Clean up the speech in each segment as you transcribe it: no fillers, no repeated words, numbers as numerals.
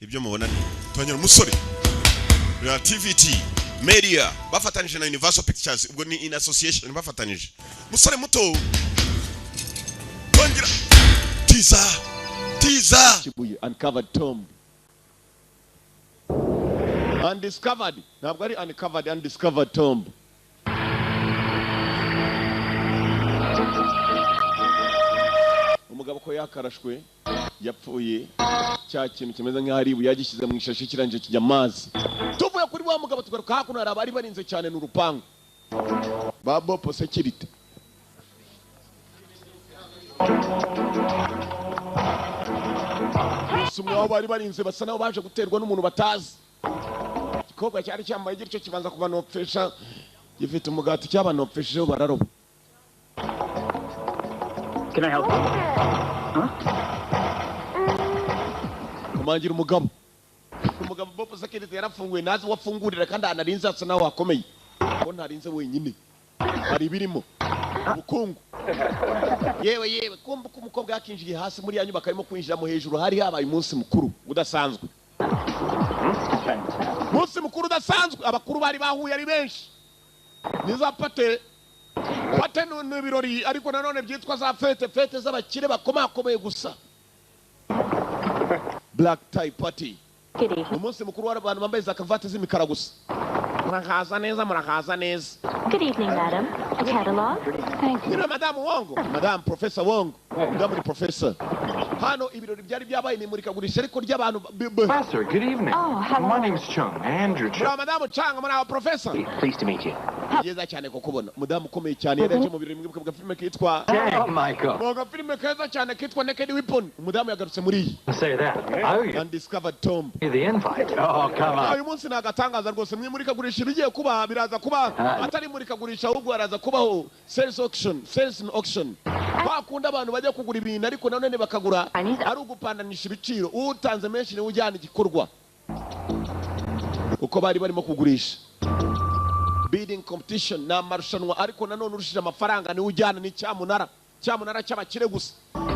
ibyo mubona tonyera umusore Relativity Media bafatanije na Universal Pictures ubwo ni in association bafatanije musore muto tongera teaser Kibuye uncovered tomb undiscovered ntabwo ari uncovered undiscovered tomb umugabo ko yakarashwe yapfuye cya kintu kimeze nk'ahari ibuye yagishyize mu ishashi kirangije kijya amazi tuvuye kuri wa mugabo tugaruka hakuno hari abari barinze cyane n'urupangu ba Bopo Security sumwe aho bari barinze basa naho baje guterwa n'umuntu batazi ikobwa cyari cyambaye gityo kibanza kubanopfesha gifite umugati cyabanopfesheho bararoba. Can I help you? Huh? Kumangira umugabo Bopo Security yarafunguye nazi wafungurira kandi anarinze asa naho akomeye ko ntarinze wenyine hari birimo ubukungu yewe kumva ko umukobwa yakinjiye hasi muri yanyuma karimo kwinjira mu hejuru hari habaye umunsi mukuru udasanzwe udasanzwe abakuru bari bahuye ari benshi nizapate n'ibirori ariko nanone byitwa za fete z'abakire bakomakomeye gusa black tie party umunsi mukuru w'abantu bambaye za karuvati z'imikara gusa murakaza neza. Good evening, madam. A catalog? Thank you. You know, Madam Professor Wong. Madam Professor. Hano ibirori byari byabaye ni muri kagurisha ariko ry'abantu. Professor, good evening. Oh, hello. My name's Chung, Andrew Chung. Madam Chung, our professor. Pleased to meet you. Yeza cyane kokubona. Madam ukomeye cyane yaje mu birori bwa filime kitwa Michael. Mu filime keza cyane kitwa Naked Weapon. Madam yagarutse muri iyi. Say that. Oh, you Undiscovered Tomb. the invite. Oh, come on. Uyu munsi nagatangaza rwose mwe muri kagurisha bigiye kuba biraza kuba atari muri kagurisha ahubwo araza kubaho sales auction bakunda abantu bajya kugura ibintu ariko nanone bakagura ari ugupandanisha ibiciro utanze menshi ni ujyana igikorwa uko bari barimo kugurisha bidding competition na marushanwa ariko nanone urushije amafaranga ni ujyana ni cyamunara cy'abakire gusa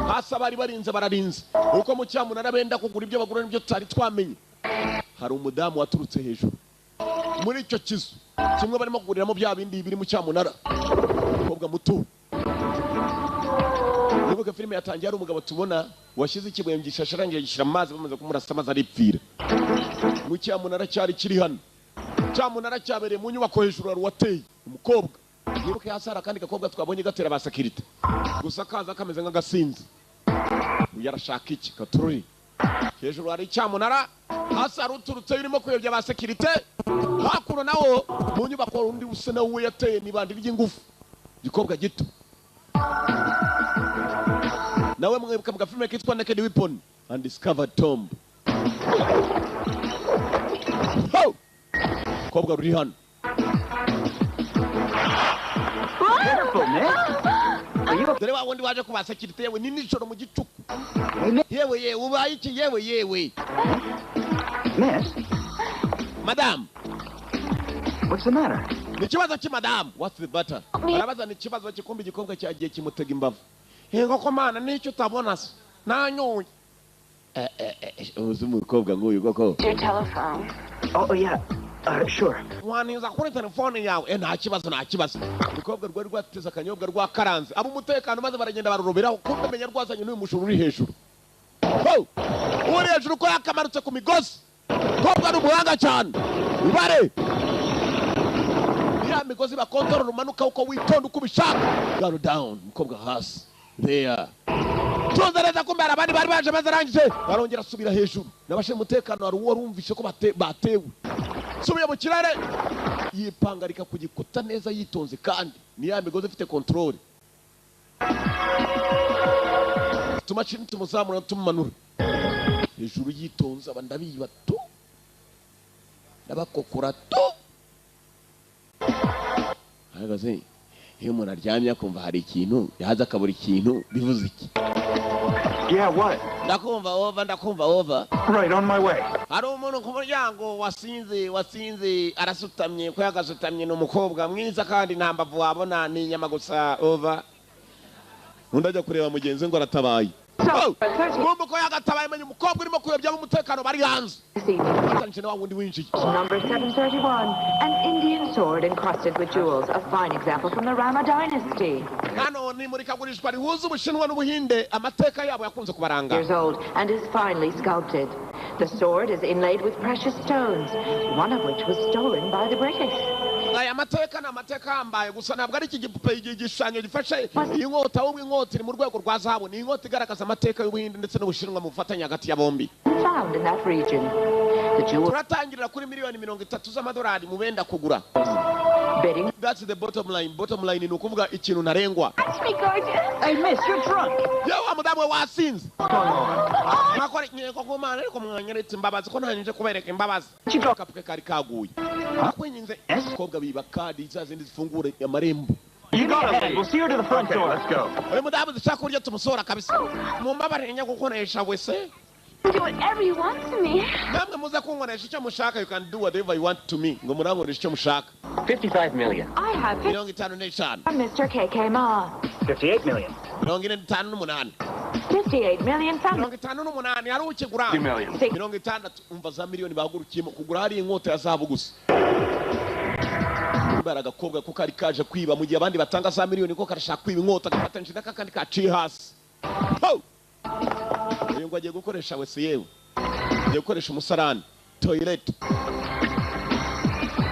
hasi bari barinze bararinze uko mu cyamunara benda kugura ibyo bagura n'ibyo tutari twamenye hari umudamu waturutse hejuru muri icyo kizu kimwe barimo kuguriramo bya bindi biri mu cyamunara umukobwa muto nibuka filime yatangiye ari umugabo tubona washyize ikibuye mu gishashe arangiye gishyira amazi bamaze kumurasa amazi aripfira mu cyamunara cyari kiri hano cyamunara cyabereye mu nyubako hejuru hari uwateye umukobwa nibuka hasi hari akandi gakobwa twabonye gatera ba sekirite gusa kaza kameze nk'agasinzi yarashaka iki katururi hejuru hari cyamunara hasi hari uturutse birimo kuyobya ba sekirite hakuno nawo mu nyubako undi usa nawe yateye nibandi ry'ingufu gikobwa gito nawe mwibuka mu filime kitwa Naked Weapon Undiscovered Tomb kobwa ruri hano Careful, miss. dore wa wundi waje kuba sekirite yewe ni nijoro mu gicuku yewe ubaye iki yewe Miss, madam what's the matter? ni kibazo ki madam what's the matter arabaza ni kibazo kikumbi gikobwa cyagiye kimutega imbavu hengo ko mana nicyo utabona se nanyoye uzi umukobwa nguyu koko Your telephone. Oh, yeah. Sure. waniza kuri telefone yawe nta kibazo umukobwa rwari rwateze akanyobwa rwakaranze abo umutekano maze baragenda baruroberaho kumbe menya rwazanye n'uyu mushuru uri hejuru uri hejuru ko yakamarutse ku migozi kobwa ari umuhanga cyane ibare ya migozi bakontorora umanuka uko witonda uko ubishaka garo down umukobwa hasi there tuza neza kumbe abandi bari baje bazarangije barongera asubira hejuru nabashe umutekano hari uwo rumvishe ko batewe subiye mu kirere yipangarika ku gikuta neza yitonze kandi ni ya migozi ifite control tumachini tumuzamura tumumanura hejuru yitonze abandabiba to nabakokora to hagaze iyo umuntu aryamye akumva hari ikintu yahaza akabura ikintu bivuze iki Yeah, what? ndakumva over Right, on my way. hari umuntu ku muryango wasinze arasutamye ko yagasutamye n'umukobwa mwiza kandi nta mbavu wabona ni inyama gusa over undi ajya kureba mugenzi ngo aratabaye Ngomba ko yagatabaye menye umukobwa urimo kuyobya umutekano bari hanze. Atanije na wundi winjiye. Number 731, an Indian sword encrusted with jewels, a fine example from the Rama dynasty. Hano ni muri kagurishwa rihuza Ubushinwa n'Ubuhinde, amateka yabo yakunze kubaranga. Years old and is finely sculpted. The sword is inlaid with precious stones, one of which was stolen by the British. Aya mateka na mateka ambaye gusa ntabwo ari iki gipupe igishushanyo gifashe inkota ahubwo inkota iri mu rwego rwa zahabu, ni inkota igaragaza amateka y'Ubuhinde ndetse n'Ubushinwa mu bufatanye hagati ya bombi. Found in that region. The jewel Turatangirira kuri miliyoni 30 z'amadolari mu benda kugura. bidding. That's the bottom line. Bottom line ni ukuvuga ikintu ntarengwa. Be gorgeous. Hey, miss, you're drunk. Yewe wa mudamu we wasinze. Makore nyeko kumana ariko mwanyeretse imbabazi ko ntanije kubereka imbabazi. Kapuke kari kaguye. Akwenyinze kobwa biba kadi zazindi zifungura amarembo. You go ahead. We'll see her to the front door. Let's go. Uyu mudamu zishaka kurya tumusora kabisa. Mumbabare njya gukoresha wese. Do whatever you want to me. Namwe muze kunkoresha icyo mushaka, you can do whatever you want to me. Ngo murankoresha icyo mushaka. 55 million. I have it 55 from Mr. KK Ma. 58 million. 58 58 million from 58 ari ukigura 2 million. 60 umva za miliyoni bagurukiyemo kugura hari inkota ya zahabu gusa. Imbaraga kobwa ko kari kaje kwiba mu gihe abandi batanga za miliyoni ko karashaka kwiba inkota gafatanyije n'akandi kaciye hasi. Uyu ngo agiye gukoresha wese yewe. Agiye gukoresha umusarani, toilet.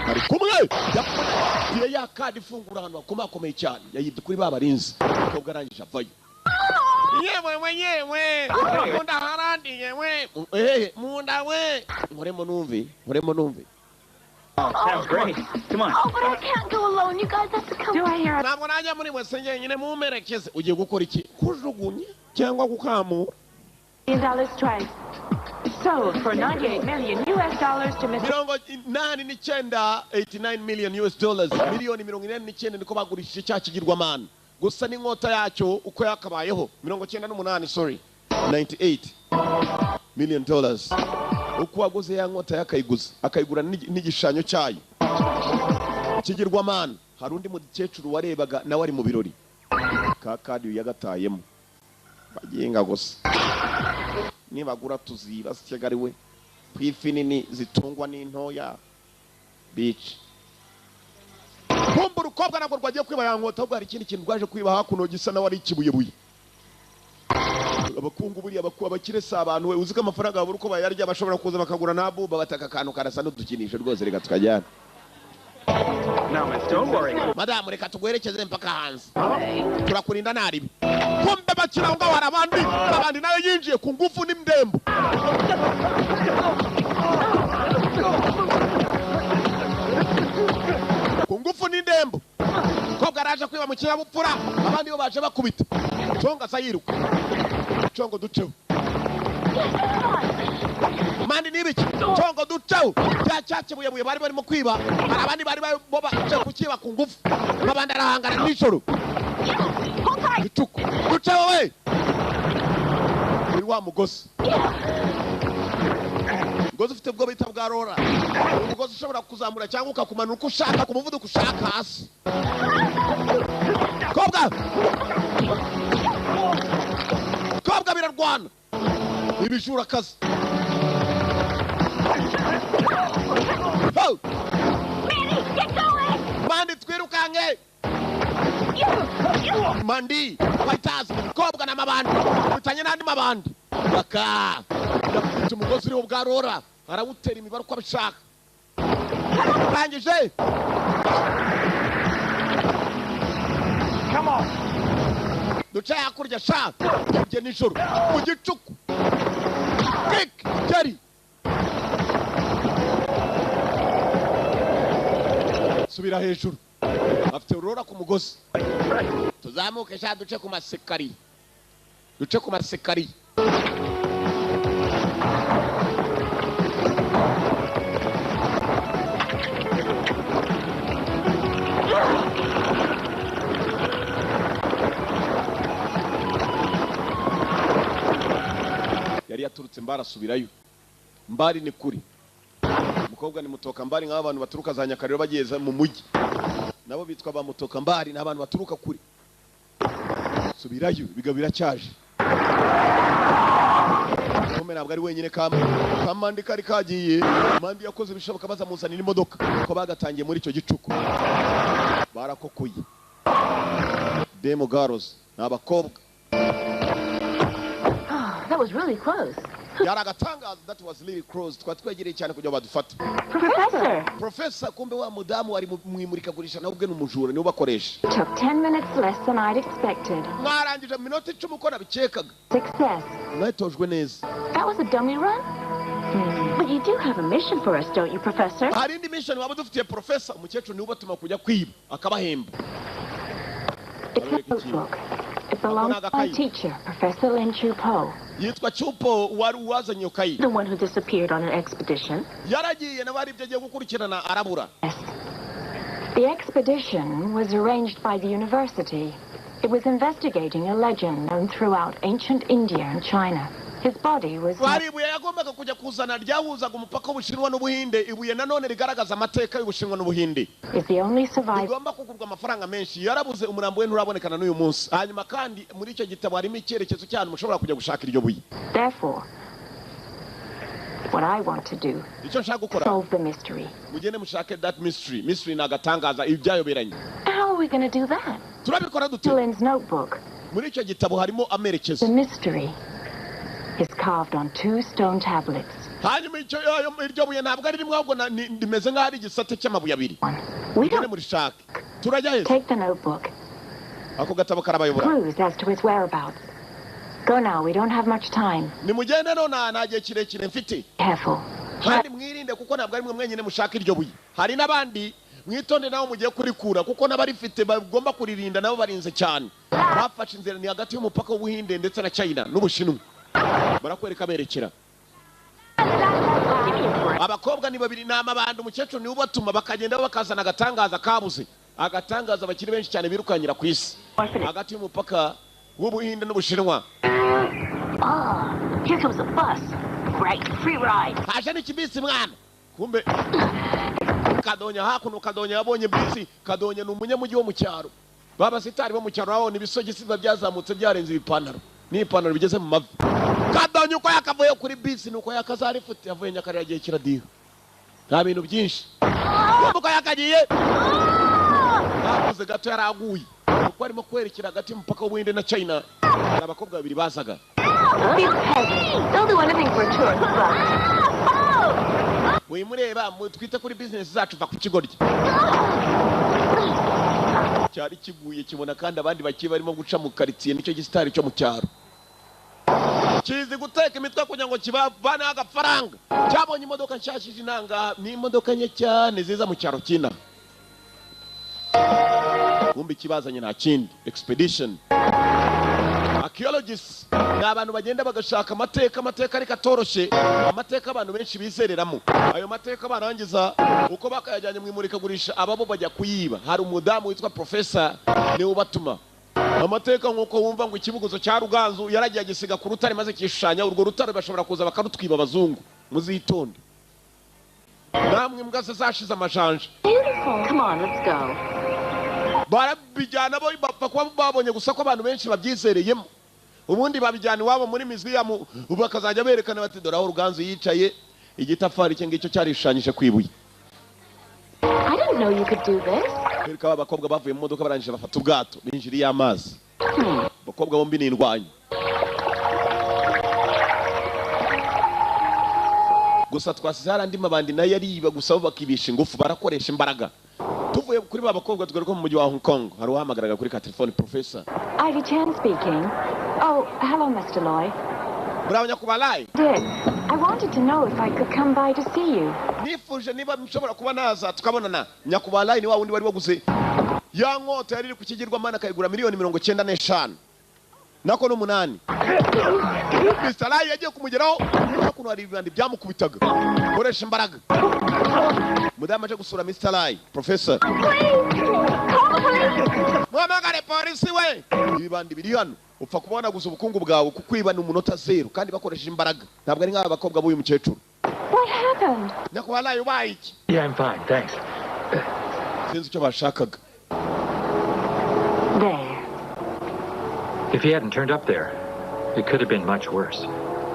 Ari kumwe yagiye yakadi ifungura ahantu hakomakomeye cyane yayibye kuri babarinzi kobwa arangije avayo. Yewe munda harandi yewe munda we nkoremo numve. Sounds great. Come on. Oh, but I can't go alone. You guys have to come. Do I hear a Ntabwo najya muri wese nyine mumerekeze. Ugiye gukora iki? Kujugunye cyangwa gukamura? $1 million twice? Sold for $98 million to Mr. 89 million US dollars. Miliyoni 89 niko bagurishije cya kigirwamana. Gusa n'inkota yacyo uko yakabayeho 98 sorry 98 million dollars. Uko waguze ya nkota yakayiguza akayigura n'igishushanyo cyayo kigirwamana. Hari undi mukecuru warebaga nawe ari mu birori kakadi yagatayemo bagenga gusa nibagura tuziba sikegariwe kwifi nini zitungwa n'intoya beach. Kumbu rukobwa nabwo rwagiye kwiba ya nkota ahubwo hari ikindi kintu rwaje kwiba hakuno gisa nawe ari ikibuyebuye. Abakungu buri abakire sa abantu we uzika amafaranga babura uko bayarya bashobora kuza bakagura nabu babataka akantu karasa n'udukinisho rwose reka tukajyana. No, miss, don't worry. Madamu reka tugwerekeze mpaka hanze. Turakurinda naribi. Kumbe bakira ngo abandi nayo yinjiye ku ngufu n'imdembo. Ku ngufu n'indembo. Kobwa araje kwiba mu kinyabupfura abandi bo baje bakubita. Chonga sayiruka. Chongo duceho. Mandi nibiki chongo duceho. Cyacace buye bari barimo kwiba. Abandi bari bo baje kukiba ku ngufu. Abandi arahangana n'ijoro. Bituko. Duceho we. Uri wa mugozi. Mugozi ufite bwo bita bwa rora. Mugozi ushobora kuzamura cyangwa ukakumanura uko ushaka ku muvuduko ushaka hasi. Kobwa birarwana. Ibijura kazi. Mandi twirukange. Mandi waitazi kobwa na mabandi bitanye nandi mabandi baka ndafite umugozi uriho bwa rora arawutera imibare uko abishaka bangije. Come on. Duca yakurya sha njye nijoro mu gicuku kik jari subira hejuru afite urora ku mugozi tuzamuke sha duce ku masekari yari yaturutse mbara subirayo. Mbari ni kuri umukobwa ni mutoka mbari nk'abantu baturuka za Nyakariro bageze mu mujyi nabo bitwa ba mutoka mbari n'abantu baturuka kuri subirayo bigabira cyaje. kamwe ntabwo ari wenyine kamandi kari kagiye mandi yakoze ibishoboka bazamuzanira imodoka ko bagatangiye muri icyo gicuku barakokuye demo girls n'abakobwa That was really close. yaragatangaza that was really close twatwegereye cyane kugira badufata Professor kumbe wa mudamu wari mwimurika gurisha nawe ubwe n'umujura niwe bakoresha Took 10 minutes less than I'd expected. mwarangije minota 10 uko nabikekaga Success. mwatojwe neza That was a dummy run? But you do have a mission for us, don't you, Professor? hari indi mission waba dufitiye Professor umukecuru niwe batuma kujya kwiba akabahemba It's a notebook. It belongs to my teacher, Professor Lin Chu Po, yitwa Chupo wari uwazanye ukayi the one who disappeared on an expedition. yaragiye nabari ibyo agiye gukurikirana arabura Yes. The expedition was arranged by the university. It was investigating a legend known throughout ancient India and China. His body was... wari ibuye yagombaga kujya kuzana ryahuzaga umupaka w'Ubushinwa n'Ubuhinde ibuye nanone rigaragaza amateka y'Ubushinwa n'Ubuhinde is the only survivor. igomba kugurwa amafaranga menshi yarabuze umurambo we nturabonekana n'uyu munsi hanyuma kandi muri icyo gitabo harimo icyerekezo cy'ahantu mushobora kujya gushaka iryo buye Therefore, what I want to do, icyo nshaka gukora solve the mystery. mugende mushake that mystery ni agatangaza ibyayoberanye How are we going to do that? turabikora dute Lynn's notebook. muri icyo gitabo harimo amerekezo The mystery is carved on 2 stone tablets. hanyuma iryo buye ntabwo ari rimwe ahubwo rimeze nk'aho ari igisate cy'amabuye abiri We mugende don't murishake turajya heza take the notebook. ako gatabo karabayobora Clues as to its whereabouts. Go now, we don't have much time. nimugende none nta gihe kirekire mfite Careful. kandi mwirinde kuko ntabwo ari mwe mwenyine mushaka iryo buye hari n'abandi mwitonde nawe mugiye kurikura kuko n'abarifite bagomba kuririnda nabo barinze cyane bafashe inzira ni hagati y'umupaka w'Ubuhinde ndetse na China n'Ubushinwa barakwereka berekera abakobwa ni babiri n'amabandi umukecuru niwe ubatuma bakagenda bakazana agatangaza kabuze agatangaza bakiri benshi cyane birukanyira ku isi hagati y'umupaka w'Ubuhinde n'Ubushinwa Oh, here comes a bus. Great, free ride. haje n'ikibisi mwana kumbe Kadonya hakuno Kadonya yabonye bisi Kadonya ni umunyamujyi wo mu cyaro babasitari bo mu cyaro babona ibisogisi byazamutse byarenze ibipantaro n'ipantaro bigeze mu mavi Kadonya uko yakavuye kuri bisi nuko yakazarifute yavuye Nyakarira gihe kiradiha nta bintu byinshi uko yakagiye hakuze gato yaraguye uko arimo kwerekera hagati y'umupaka w'Ubuhinde na China abakobwa babiri bazaga These peasants, they'll do anything for a tourist bus. wimureba twite kuri business zacu va ku kigoryi cyari kiguye kibona kandi abandi bakiye barimo guca mu quartier nicyo gisitari cyo mu cyaro kizi guteka imitwe kugira ngo kibavane agafaranga cyabonye imodoka nshashije inanga ni imodoka nke cyane ziza mu cyaro kina kumbe kibazanye nta kindi expedition archaeologists ni abantu bagenda bagashaka amateka ariko atoroshe amateka abantu benshi bizereramo ayo mateka barangiza uko bakayajyanye mu imurikagurisha ababo bajya kuyiba hari umudamu witwa Professor niwe ubatuma amateka nk'uko wumva ngo ikibuguzo cya Ruganzu yaragiye agisiga ku rutare maze kishushanya urwo rutare bashobora kuza bakarutwiba abazungu muzitonde namwe mbwa se zashize amajanja Beautiful. Come on, let's go. barabijyana bo bapfa kuba babonye gusa ko abantu benshi babyizereyemo ubundi babijyana iwabo muri museum bakazajya berekana bati dore aho Ruganzu yicaye igitafari cye ngicyo cyarishushanyije ku ibuye I didn't know you could do this. kwereka abakobwa bavuye mu modoka barangije bafata ubwato binjiriye amazi abakobwa bombi ni indwanyi gusa twasize hari andi mabandi nayo ariba gusa bo bakibisha ingufu barakoresha imbaraga tuvuye kuri ba bakobwa tugaruka mu mujyi wa Hong Kong hari uhamagaraga kuri ka telefone Professor Ivy Chen speaking. Oh, hello, Mr. Loy. muraba nyakubalayi Did. I wanted to know if I could come by to see you. nifuje niba nshobora kuba naza tukabonana nyakubalayi ni wa wundi wari waguze ya nkota yari iri ku kigirwamana akayigura $95 nako n'umunani Mr. Lai yagiye kumugeraho hakuno hari ibibandi byamukubitaga koresha imbaraga mudamu aje gusura Mr. Lai Professor mwamagare polisi we ibibandi biri hano upfa kubona gusa ubukungu bwawe kukwiba ni umunota 0 kandi bakoresheje imbaraga ntabwo ari nk'aba bakobwa b'uyu mukecuru What happened? nyakubalayi ubaye iki Yeah, I'm fine, thanks. sinzi icyo bashakaga There. If he hadn't turned up there, it could have been much worse.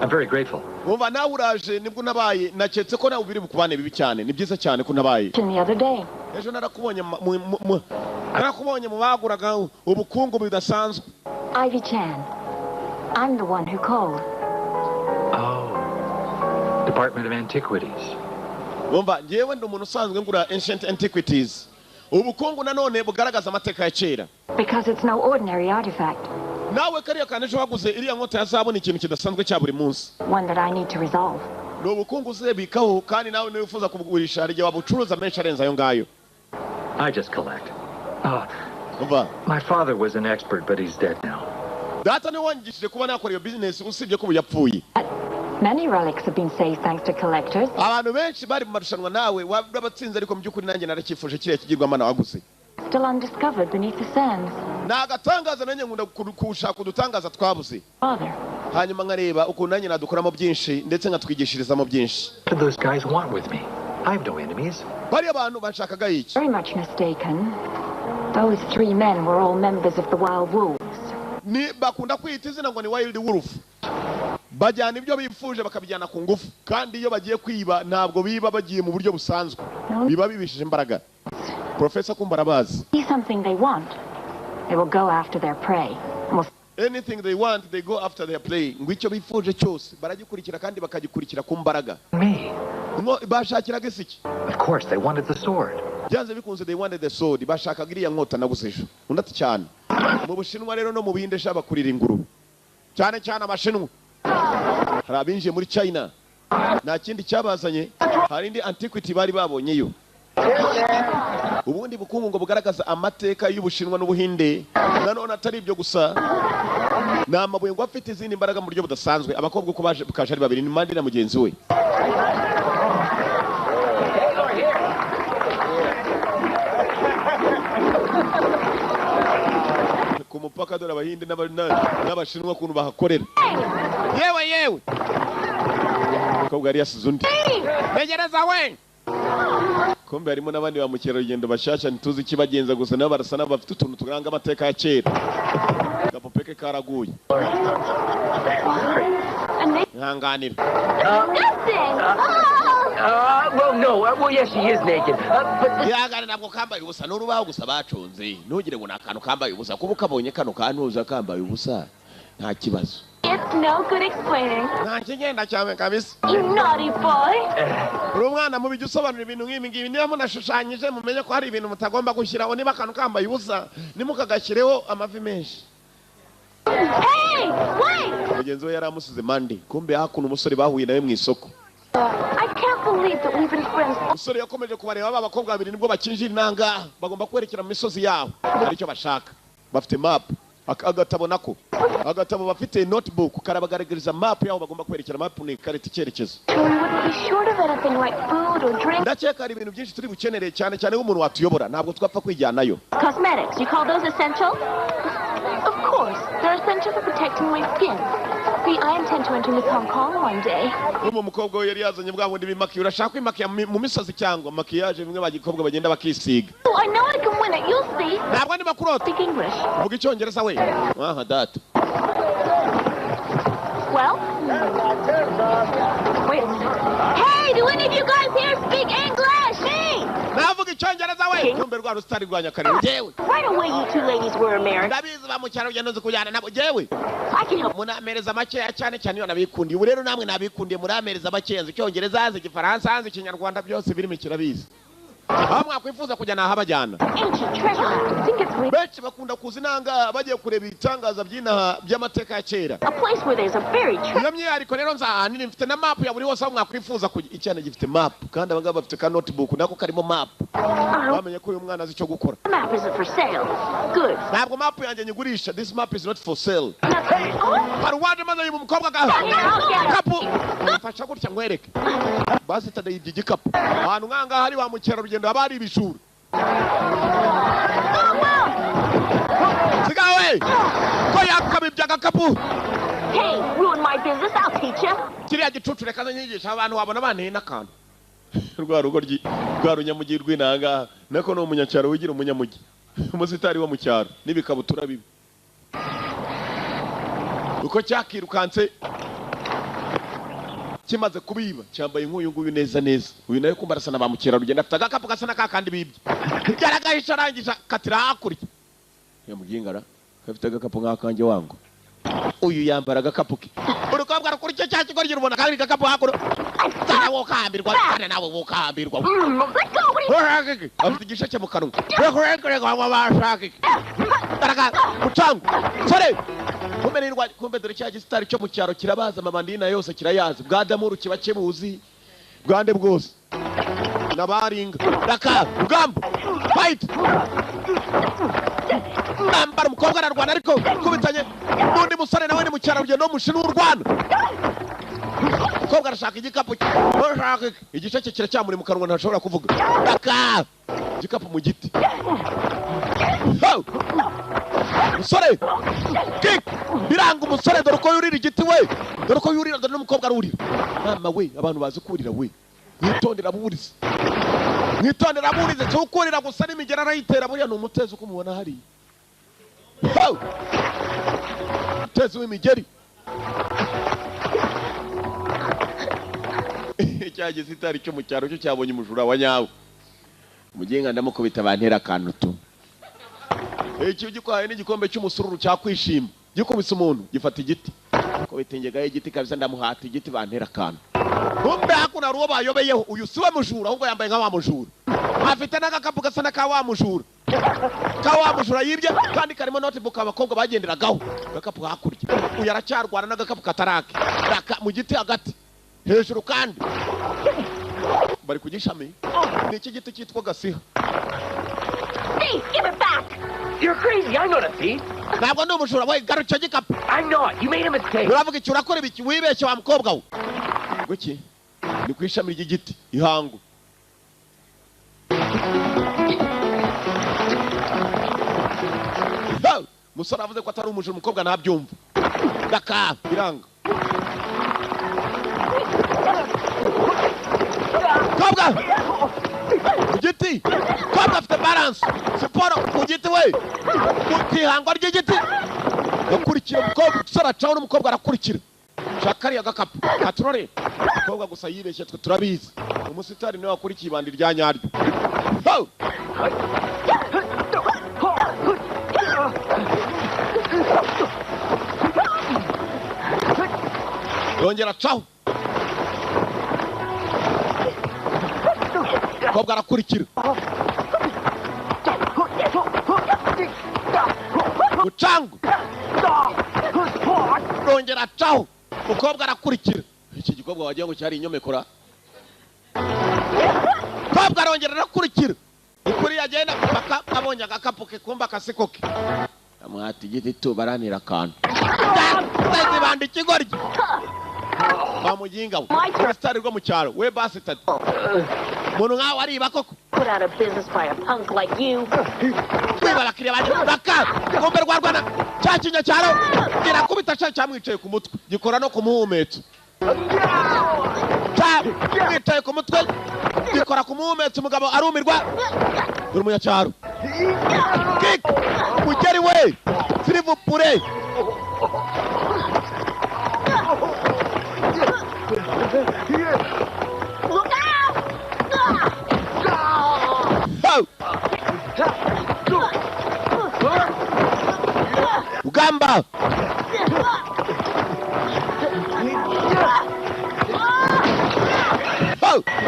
I'm very grateful. Umva nawe uraje nibwo nabaye naketse ko nawe biri bukubane bibi cyane ni byiza cyane ko nabaye The other day. ejo narakubonye mu baguraga ubukungu bidasanzwe. Ivy Chan. I'm the one who called. Oh. Department of Antiquities. Umva ngewe ndi umuntu usanzwe ngura ancient antiquities. Ubukungu nanone bugaragaza amateka ya kera. Because it's no ordinary artifact. Nawe kariya kandi ejo waguze iriya nkota ya zahabu ni ikintu kidasanzwe cya buri munsi. One that I need to resolve. Ni ubukungu uzebikaho kandi nawe niba ufuza kubugurisha hari igihe wabucuruza menshi arenze ayo ngayo. I just collect. Umva My father was an expert, but he's dead now. data niwe wangishije kuba nakora iyo business usibye ko ubu yapfuye. Many relics have been saved thanks to collectors. Abantu benshi bari mu marushanwa nawe wabatsinze ariko mu by'ukuri nanjye naracyifuje kiriya kigirwamana waguze. Still undiscovered beneath the sands. Nagatangaza nanjye nkunda kushaka udutangaza twabuze. Father. Hanyuma nkareba ukuntu nanjye nadukoramo byinshi ndetse nkatwigishirizamo byinshi. What do those guys want with me? I have no enemies. Bari abantu bashakaga iki? Very much mistaken. Those 3 men were all members of the Wild Wolves. Ni bakunda kwita izina ngo ni Wild Wolf. Bajyana ibyo bifuje bakabijyana ku ngufu kandi iyo bagiye kwiba ntabwo biba bagiye mu buryo busanzwe. Biba bibishije imbaraga. Professor Kumbarabazi. See something they want. They will go after their prey. Anything they want, they go after their prey. Ngo icyo bifuje cyose baragikurikira kandi bakagikurikira ku mbaraga. Me? Bashakiraga iki? Of course, they wanted the sword. Byanze bikunze they wanted the sword. Bashakaga iriya nkota nagusejo. Undati cyane. Mu Bushinwa rero no mu bindi shaba kurira ingurube. Cyane cyane Abashinwa. Hari abinjiye muri China. Nta kindi cyabazanye. Hari indi antiquity bari babonyeyo. Ubundi bukungu ngo bugaragaza amateka y'Ubushinwa n'Ubuhinde. Nanone atari ibyo gusa. Ni amabuye ngo afite izindi mbaraga mu buryo budasanzwe. Abakobwa uko baje bukaje ari babiri ni Mandi na mugenzi we. Ku mupaka dore Abahinde n'Abashinwa kuntu bahakorera. Yewe. Abakobwa yari yasize undi. Negereza we. Kombe harimo n'abandi ba mukerarugendo bashasha ntituzi kibagenza gusa nabo barasa n'abafite utuntu turanga amateka ya kera. Gapopeke karaguye. Nganganira. Well, no. Well, yes, she is naked. But Yagana nabwo kambaye ubusa n'urubaho gusa bacunze. Ntugire ngo nakantu kambaye ubusa kuba kabonye kano kantuza kambaye ubusa nta kibazo. It's no good explaining. Nta kigenda cyane kabisa. You naughty boy. Uri umwana mu bijya usobanura ibintu nk'ibi ngibi niba munashushanyije mumenye ko hari ibintu mutagomba gushyiraho niba akantu kambaye ubusa nimukagashyireho amavi menshi. Hey, wait! Mugenzi we yari amusize Mandi kumbe hakuno umusore bahuye nawe mu isoko. I can't believe that we've been friends. Umusore yakomeje kubareba abakobwa babiri nibwo bakinjira inanga bagomba kwerekera mu misozi yabo aricyo bashaka. Bafite map agatabo nako agatabo bafite notebook karabagaragariza map yabo bagomba kwerekera map ni karita icyerekezo. We wouldn't be short of anything like food or drink. Ndakeka hari ibintu byinshi turi bukenereye cyane cyane nk'umuntu watuyobora ntabwo twapfa kwijyanayo. Cosmetics, you call those essential? Of course, they're essential for protecting my skin. See, I intend to enter Miss Hong Kong one day. Umu mukobwa we yari yazanye bwa bundi bimakiye urashaka kwimakiya mu misozi cyangwa makiyaje bimwe bagikobwa bagenda bakisiga. Oh, I know I can win it. You'll see. Ntabwo ndi makurota. Speak English. Vuga icyongereza we. Aha data. Well? Wait a minute. Hey, do any of you guys here speak English? Hey! Navuga icyongereza we. Numbe rwa rustari rwanya karere. Jewe. Right away you two ladies were American. Ndabizi ba mucyaro ugenda uzi kujyana nabo. Jewe. I can help. Munamereza makeya cyane cyane iyo nabikundiye. Ubu rero namwe nabikundiye muramereza makeya nzi icyongereza hanze igifaransa hanze ikinyarwanda byose birimo kirabizi. Aho mwakwifuza kujya naho abajyana. Ancient treasure map. I think it's real. Benshi bakunda kuza inanga bagiye kureba ibitangaza by'inaha by'amateka ya kera. A place where there's a buried treasure. Iyo myariko rero nzahanini mfite na map ya buri wose aho mwakwifuza kujya. Icyana gifite map kandi abangaba bafite ka notebook nako karimo map. Bamenye ko uyu mwana azi icyo gukora. The map isn't for sale. Good. Ntabwo map yanjye nyigurisha. This map is not for sale. Oh, Hari uwaje maze uyu mukobwa kapu. Mfasha gutya nkwereke. Basi tadayibye igikapu. Ahantu nkanga hari ba mukerarugendo abari ibishura. Sigawe! Ko yakabibye agakapu. hey, ruin my business. I'll teach you. Kiriya gicucu reka nyigisha abantu wabona banteye n'akantu. Rwa rugo rwa runyamugi rw'inanga nako no umunyacyaro wigira umunyamugi. Umusitari wo mu cyaro n'ibikabutura bibi. Uko cyakirukanse kimaze kubiba cyambaye nk'uyu nguyu neza neza. Uyu nawe kumba arasa na ba mukerarugendo afite agakapu gasa n'akakandi bibye. Yaragahisha arangije katira hakurya. Ya mugingara afite agakapu nk'akanje wangu. Uyu yambara agakapu ke. Urukobwa rukuri cyo cyakigorye rubona kandi agakapu hakuru. Cyane wo kambirwa kandi nawe wo kambirwa. Afite igisheke mu kanwa. Rekureka wabashaka. Taraga mucangu. Sore. Kumbe dore cya gisitari cyo mu cyaro kirabaza amabandina yose kirayazi. Bwadamuru kiba kibuzi. Bwande bwose. Nabaringa. Raka Rugamba. Fight. Nambara umukobwa ararwana ariko kubitanye n'undi musore nawe ni mu cyaro rugendo mushinu urwana. Umukobwa arashaka igikapu cye. Arashaka igisheke kiracyamuri mu kanwa ntashobora kuvuga. Raka igikapu mu giti. Musore kick biranga umusore dore ko yurira igiti we. Dore ko yurira dore n'umukobwa arurira. Mama we abantu bazi kurira we. Mwitondera burize. Mwitondera burize cyo ukurira gusa n'imigera arayitera buriya no mutezi uko mubona hari. Mutezi w'imigeri. Cyagize itari cyo mu cyaro cyo cyabonye umujura wa nyawo. Mugenga ndamukubita bantera kantu tu. Icyo gikwaye n'igikombe cy'umusururu cyakwishima. Gikubise umuntu gifata igiti. Ko bitingegaye igiti kabisa ndamuhata igiti bantera kantu. Kumbe hakuna ruwo bayobeyeho uyu siwe mujura ahubwo yambaye nka wa mujura. Afite n'agakapu gasa na ka wa mujura. Ka wa mujura yibye kandi karimo notebook abakobwa bagenderagaho. Agakapu hakurya. Uyu aracyarwana n'agakapu katarake. Raka mu giti hagati. Hejuru kandi. Bari kugishame. Ni iki giti cyitwa gasiha. Thief, give it back! You're crazy. I'm not a thief. Ntabwo ndi umujura we garuca gikapu. I'm not. You made a mistake. Uravuga icyo urakora ibiki wibeshye wa mukobwa we. Guki? Ni kwishami ry'igiti ihangu. Musore avuze ko atari umujura umukobwa ntabyumva. Daka biranga. Kobwa! Igiti! Kobwa afite balance! Siporo ku giti we! Ku ihangwa ry'igiti! Gakurikira umukobwa usara caho n'umukobwa arakurikira. Shakari agakapu. Katurore. Umukobwa gusa yibeshye twe turabizi. Umusitari niwe wakurikiye ibandi rya nyaryo. Yongera caho. Umukobwa arakurikira. Mucangu. Yongera caho. Umukobwa arakurikira. Iki gikobwa wagira ngo cyari inyomekora. Umukobwa arongera arakurikira. Ukuri yagenda paka abonye agakapu ke kumba kasikoke. Amuhati igiti tu baranira kantu. Ndazi bandi kigoryi. Bamuginga we. Star rwo mu cyaro we basi tati. Muntu nkawe ari bakoko. Put out of business by a punk like you. Kwiba bakiriya baje baka. Kumbe rwarwana. Cyakinya cyaro. Kirakubita cyamwicaye ku mutwe. Gikora no kumuhumetsa. Mwicaye ku mutwe. Gikora kumuhumetsa umugabo arumirwa. Uri munyacyaro. Kick. Mugeri we. Sirivupure. Look out! Ugamba!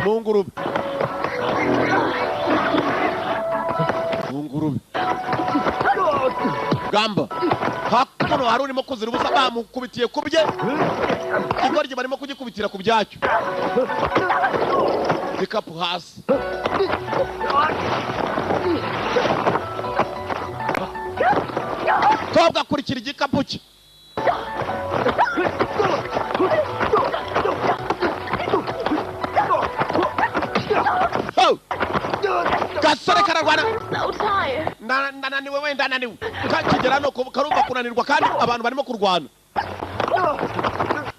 Mungurube. Mungurube. Gamba. Hakuno hari urimo kuzira ubusa bamukubitiye kubye. Igoryi barimo kugikubitira ku byacyo. Gikapu hasi. Kobwa kurikira igikapu cye. Gasore kararwana. So tired. Ndananiwe we ndananiwe. Kakigera no karumva kunanirwa kandi abantu barimo kurwana.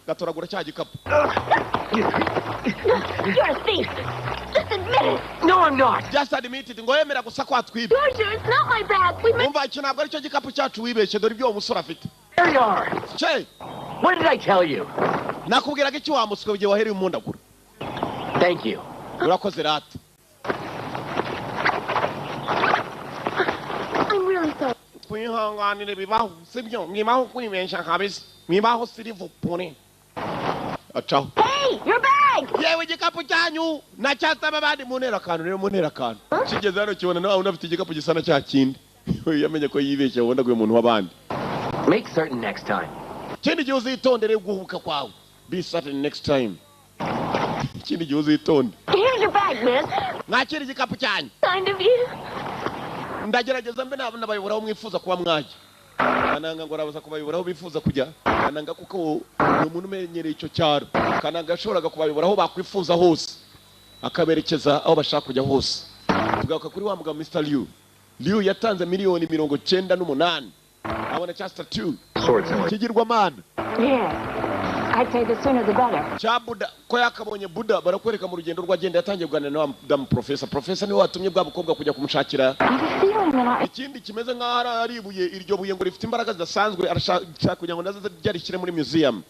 Gatoragura cya gikapu. You're a thief. Just admit it. No, I'm not. Just admit it. Ngo yemera gusa kwa twibe. Georgia, it's not my bag. We Umva iki ntabwo ari cyo gikapu cyacu wibeshye dore ibyo umusore afite. There you are. Che, What did I tell you? nakubwiraga iki wa muswa ugiye wahereye umundagura. Thank you. Urakoze rata. I'm really sorry. Kwihanganire bibaho sibyo mwibaho kwibensha kabisa mwibaho sirivu pone. Acaho. Hey, your bag! Yewe igikapu cyanyu nacyasaba abandi munera kantu rero munera kantu. Kigeze hano kibona nawe unafite igikapu gisana cya kindi. Yamenye ko yibeshye wonda gwe umuntu wabandi. Make certain next time. Kindi gihe uzitondere guhubuka kwawe. Be certain next time. Kindi gihe uzitonde. Here's your bag, miss. Mwakira igikapu cyanyu. Kind of you. Ndagerageza mbe nabayobora mwifuza kuba mwaje. Kananga ngo arabaza kubayobora bifuza kujya. Kananga kuko ni umuntu umenyereye icyo cyaro. Kananga ashoboraga kubayobora aho bakwifuza hose. Akaberekeza aho bashaka kujya hose. Tugaruka kuri wa mugabo Mr. Liu yatanze miliyoni 98. Abona Chester 2. Kigirwa mana. Yeah. I'd say the sooner the better. Cha Buda ko yakabonye Buda barakwereka mu rugendo rwagenda yatangiye kuganira na Madam Professor niwe watumye bwa bukobwa kujya kumushakira. I have a feeling that Ikindi kimeze nk'aho ari ibuye iryo buye ngo rifite imbaraga zidasanzwe arashaka kugira ngo nazo ryarishyire muri museum.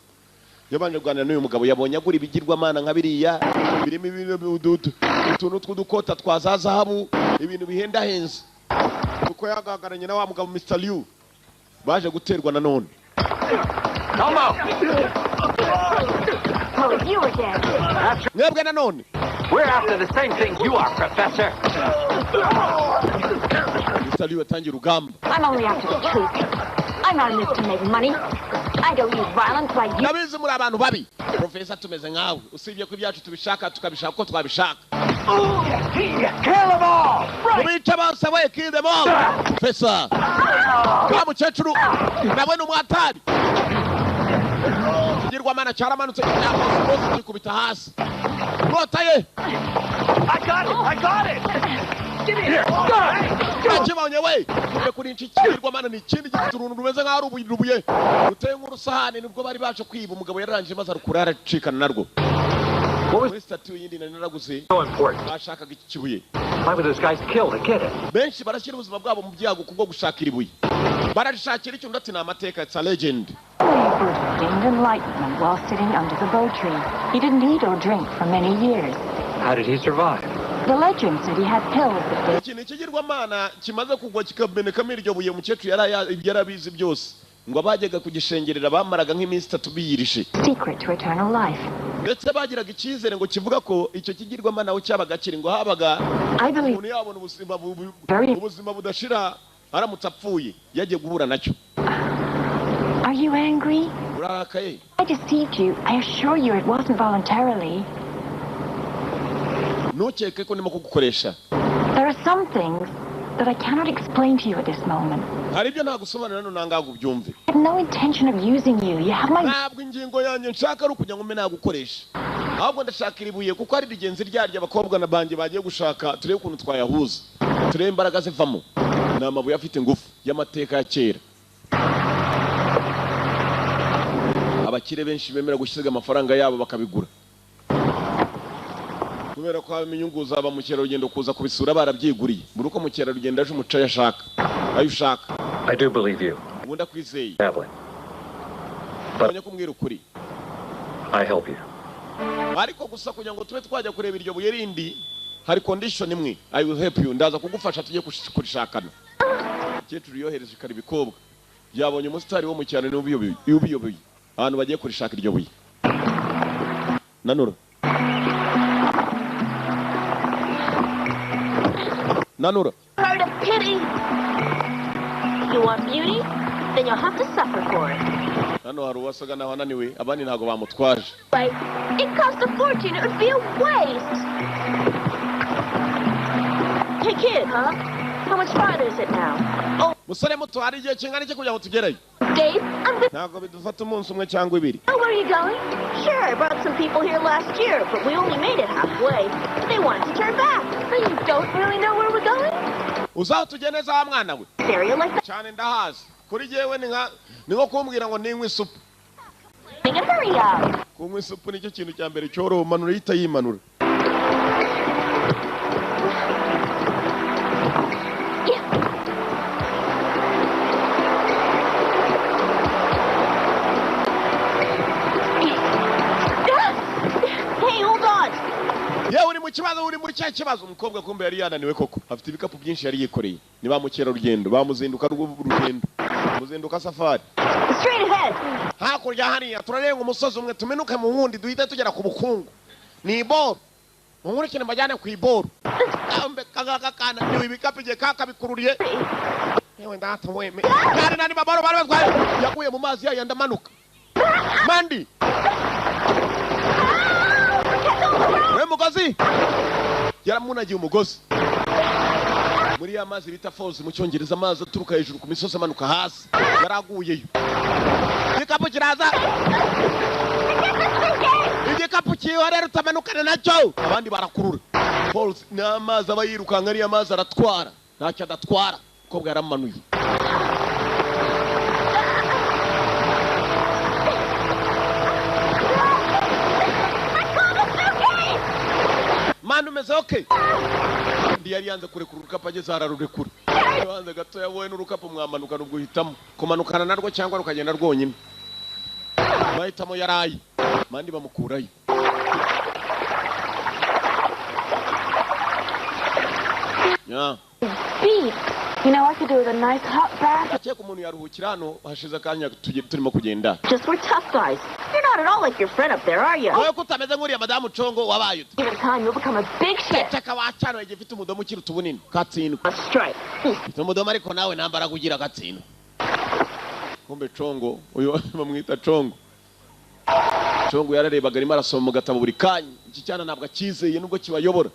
Yabanje kuganira n'uyu mugabo yabonye agura ibigirwa mana nka biriya birimo ibintu utuntu tw'udukota twa zahabu ibintu bihenda henze. Uko yagagaranye na wa mugabo Mr. Liu baje guterwa na none. Come on. Oh, you again. Mwebwe na none. We're after the same thing you are, Professor. Mr. Liu atangira urugamba. I'm only after the truth. I'm not in this to make money. I don't use violence like you. Nabizi muri abantu babi. Professor tumeze nkawe. Usibye ko ibyacu tubishaka tukabishaka ko twabishaka. Kill them all. Kubica bose we kill them all. Professor. Kwa mukecuru nawe n'umwatari. Kigirwa mana cyaramanutse cyangwa kikubita hasi. Rotaye. I got it. Give me here. Akibonye we. Kuri inci kigirwa mana ni kindi gituruntu rumeze nka rubuye. Ruteye nk'urusahane nibwo bari baje kwiba umugabo yararangije maze arukurara acikana narwo. Muri statue yindi naraguze. So important. Bashakaga iki kibuye. Why were those guys killed to get it? Benshi barashyira ubuzima bwabo mu byago kubwo gushakira ibuye. Barashakira icyo ndati na amateka, it's a legend. Buddha gained enlightenment while sitting under the Bo tree. He didn't eat or drink for many years. How did he survive? The legend said he had pills that gave Ikintu kigirwa mana kimaze kugwa kikamenekamo iryo buye mukecuru yarabizi byose. Ngo abajyaga kugishengerera bamaraga nk'iminsi 3 biyirishe. secret to eternal life. Ndetse bagiraga icyizere ngo kivuga ko icyo kigirwa mana aho cyabaga kiri ngo habaga I believe umuntu yabona ubuzima budashira aramutse apfuye yagiye guhura nacyo. Are you angry? Urarakaye. I deceived you. I assure you it wasn't voluntarily. Ntukeke ko ndimo kugukoresha. There are some things that I cannot explain to you at this moment. Hari ibyo nagusobanurira none nangaga ubyumve. I have no intention of using you. You have my... Ntabwo ingingo yanjye nshaka ari ukugira ngo mbe nagukoresha. Ahubwo ndashakira ibuye kuko ari rigenzi ryaryo abakobwa na banjye bagiye gushaka turebe ukuntu twayahuza. Turebe imbaraga zivamo. Ni amabuye afite ingufu y'amateka ya kera. Abakire benshi bemera gushyiga amafaranga yabo bakabigura. Kubera ko habamo inyungu zaba mukerarugendo kuza kubisura barabyiguriye. Buri uko mukerarugendo aje umuca yashaka. Ayo ushaka. I do believe you, Ubundi akwizeye. Evelyn. Abanya kumwira ukuri. I help you. Ariko gusa kugira ngo tube twajya kureba iryo buye rindi hari condition imwe. I will help you. Ndaza kugufasha tujye kurishakana. Cyeturu yohereje kari bikobwa. Yabonye umusitari wo mu cyane n'ubiyoboye. Abantu bagiye kurishaka iryo buye. Nanura. Nanura. Heard of pity? You want beauty? Then you'll have to suffer for it. Hano hari uwasaga naho ananiwe abandi ntago bamutwaje. Like, it costs a fortune. It would be a waste. Hey, kid, huh? How much farther is it now? Oh, Musore muto hari igihe kingana iki kugira ngo tugereyo. Dave, I'm good. Ntago bidufata umunsi umwe cyangwa ibiri. Oh, where are you going? Sure, I brought some people here last year, but we only made it halfway. They wanted to turn back. But you don't really know where we're going? Uzaho tugeneza wa mwana we. Stereo like that. Cyane ndahazi. Kuri jewe ni nko kumbwira ngo ninywe isupu. And hurry up. Kunywa isupu nicyo kintu cya mbere cyoroha umanura yita yimanura. mu kibazo uri muri cya kibazo umukobwa kumbe yari yananiwe koko afite ibikapu byinshi yari yikoreye ni ba mukerarugendo bamuzinduka urugendo muzinduka safari Straight ahead. hakurya hariya turarenga umusozi umwe tumenuke mu wundi duhita tugera ku bukungu ni iboro munkurikire mbajyane ku iboro ambe kagaka kana ni ibikapu bye kakabikururiye yewe ndata weme kandi nani babaro bari batwaye yakuye mu mazi yaya ndamanuka mandi mugozi yaramunagiye umugozi muri ya mazi bita falls mu cyongereza amazi aturuka hejuru ku misozi amanuka hasi yaraguyeyo igikapu kiraza igikapu kiwe rero utamanukana nacyo abandi barakurura falls ni amazi aba yirukanka ariya mazi aratwara ntacyo adatwara umukobwa yaramanuye manu meze okay ndi yari yanze kurekura urukapu ageze hararurekura yanze gato yaboye n'urukapu mwamanuka nubwo uhitamo kumanukana narwo cyangwa rukagenda rwonyine bahitamo yaraye mandi bamukurayo yeah. Beef. You know, I could do with a nice hot bath. Akeka umuntu yaruhukira hano hashize akanya turimo kugenda Just we're tough guys. You're not at all like your friend up there, are you? wowe ko utameze nk'uriya madamu congo wabaye ute Give it time, you'll become a big shit. ceka wacana igihe ufite umudomo ukiri utubunini katsindwa A stripe. ufite umudomo ariko nawe ntambara kugira gatsindwa kumbe congo uyu bamwita congo congo yararebaga arimo arasoma mu gatabo buri kanya iki cyana ntabwo akizeye nubwo kibayobora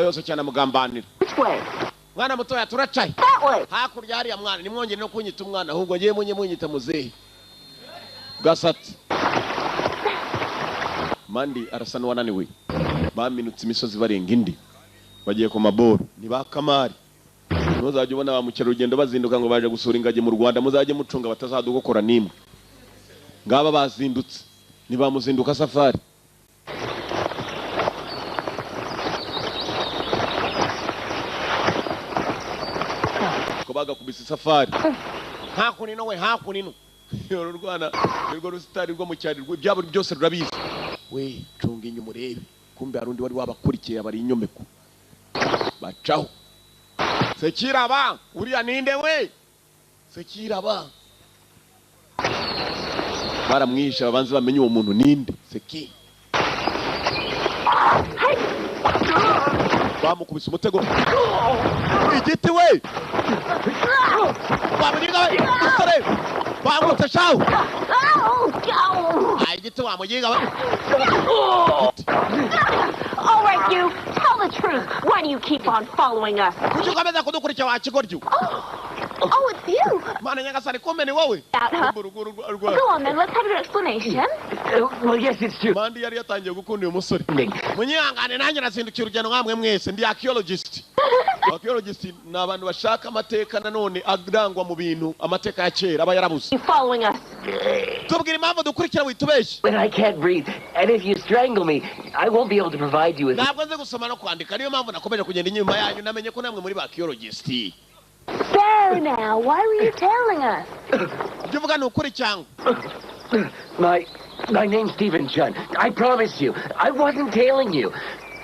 yose cyane mugambanira Which way? mwana mutoya turacaye That way. hakurya hariya mwana nimwongere no kunyita umwana ahubwo ngiye munyita muzehe gasati mandi arasa n'uwananiwe baminutse imisozi barenga indi bagiye ku maboro ni ba kamari ntuzajya ubona ba mukerarugendo bazinduka ngo baje gusura ingagi mu Rwanda muzajye mucunga batazadugokora nimwe ngaba bazindutse ni ba muzinduka safari bagakubise safari hakunino we hakunino yoro rwana nirwo rusitari rwo mu cyari byabo byose rurabizi we cunga inyuma urebe kumbe harundi wari wabakurikiye abari inyomeko bacaho sekiraba uriya ninde we sekiraba baramwisha babanze bamenye uwo muntu ninde seki bamukubise umutego igiti we wamugiga we usore bamutse shawo igiti wamugiga we All right, you. Tell the truth. Why do you keep on following us? kuki ukomeza kudukurikira wakigoryo Oh, it's you. mana nyagasani kumbe ni wowe Go on then, let's have your explanation. Well, yes, it's true. mandi yari yatangiye gukunda uyu musore munyihangane nanjye nazindukiye urugendo nkamwe mwese ndi archaeologist archaeologist ni abantu bashaka amateka nanone agrangwa mu bintu amateka ya kera aba yarabuze You following us? tubwira impamvu dukurikira witubeshye When I can't breathe, and if you strangle me, I won't be able to provide you with... ntabwo nzi gusoma no kwandika niyo mpamvu nakomeje kugenda inyuma yanyu namenye ko namwe muri ba archaeologist There now. Why were you telling us? ibyo uvuga ni ukuri cyangwa My name's Stephen Chun. I promise you, I wasn't tailing you.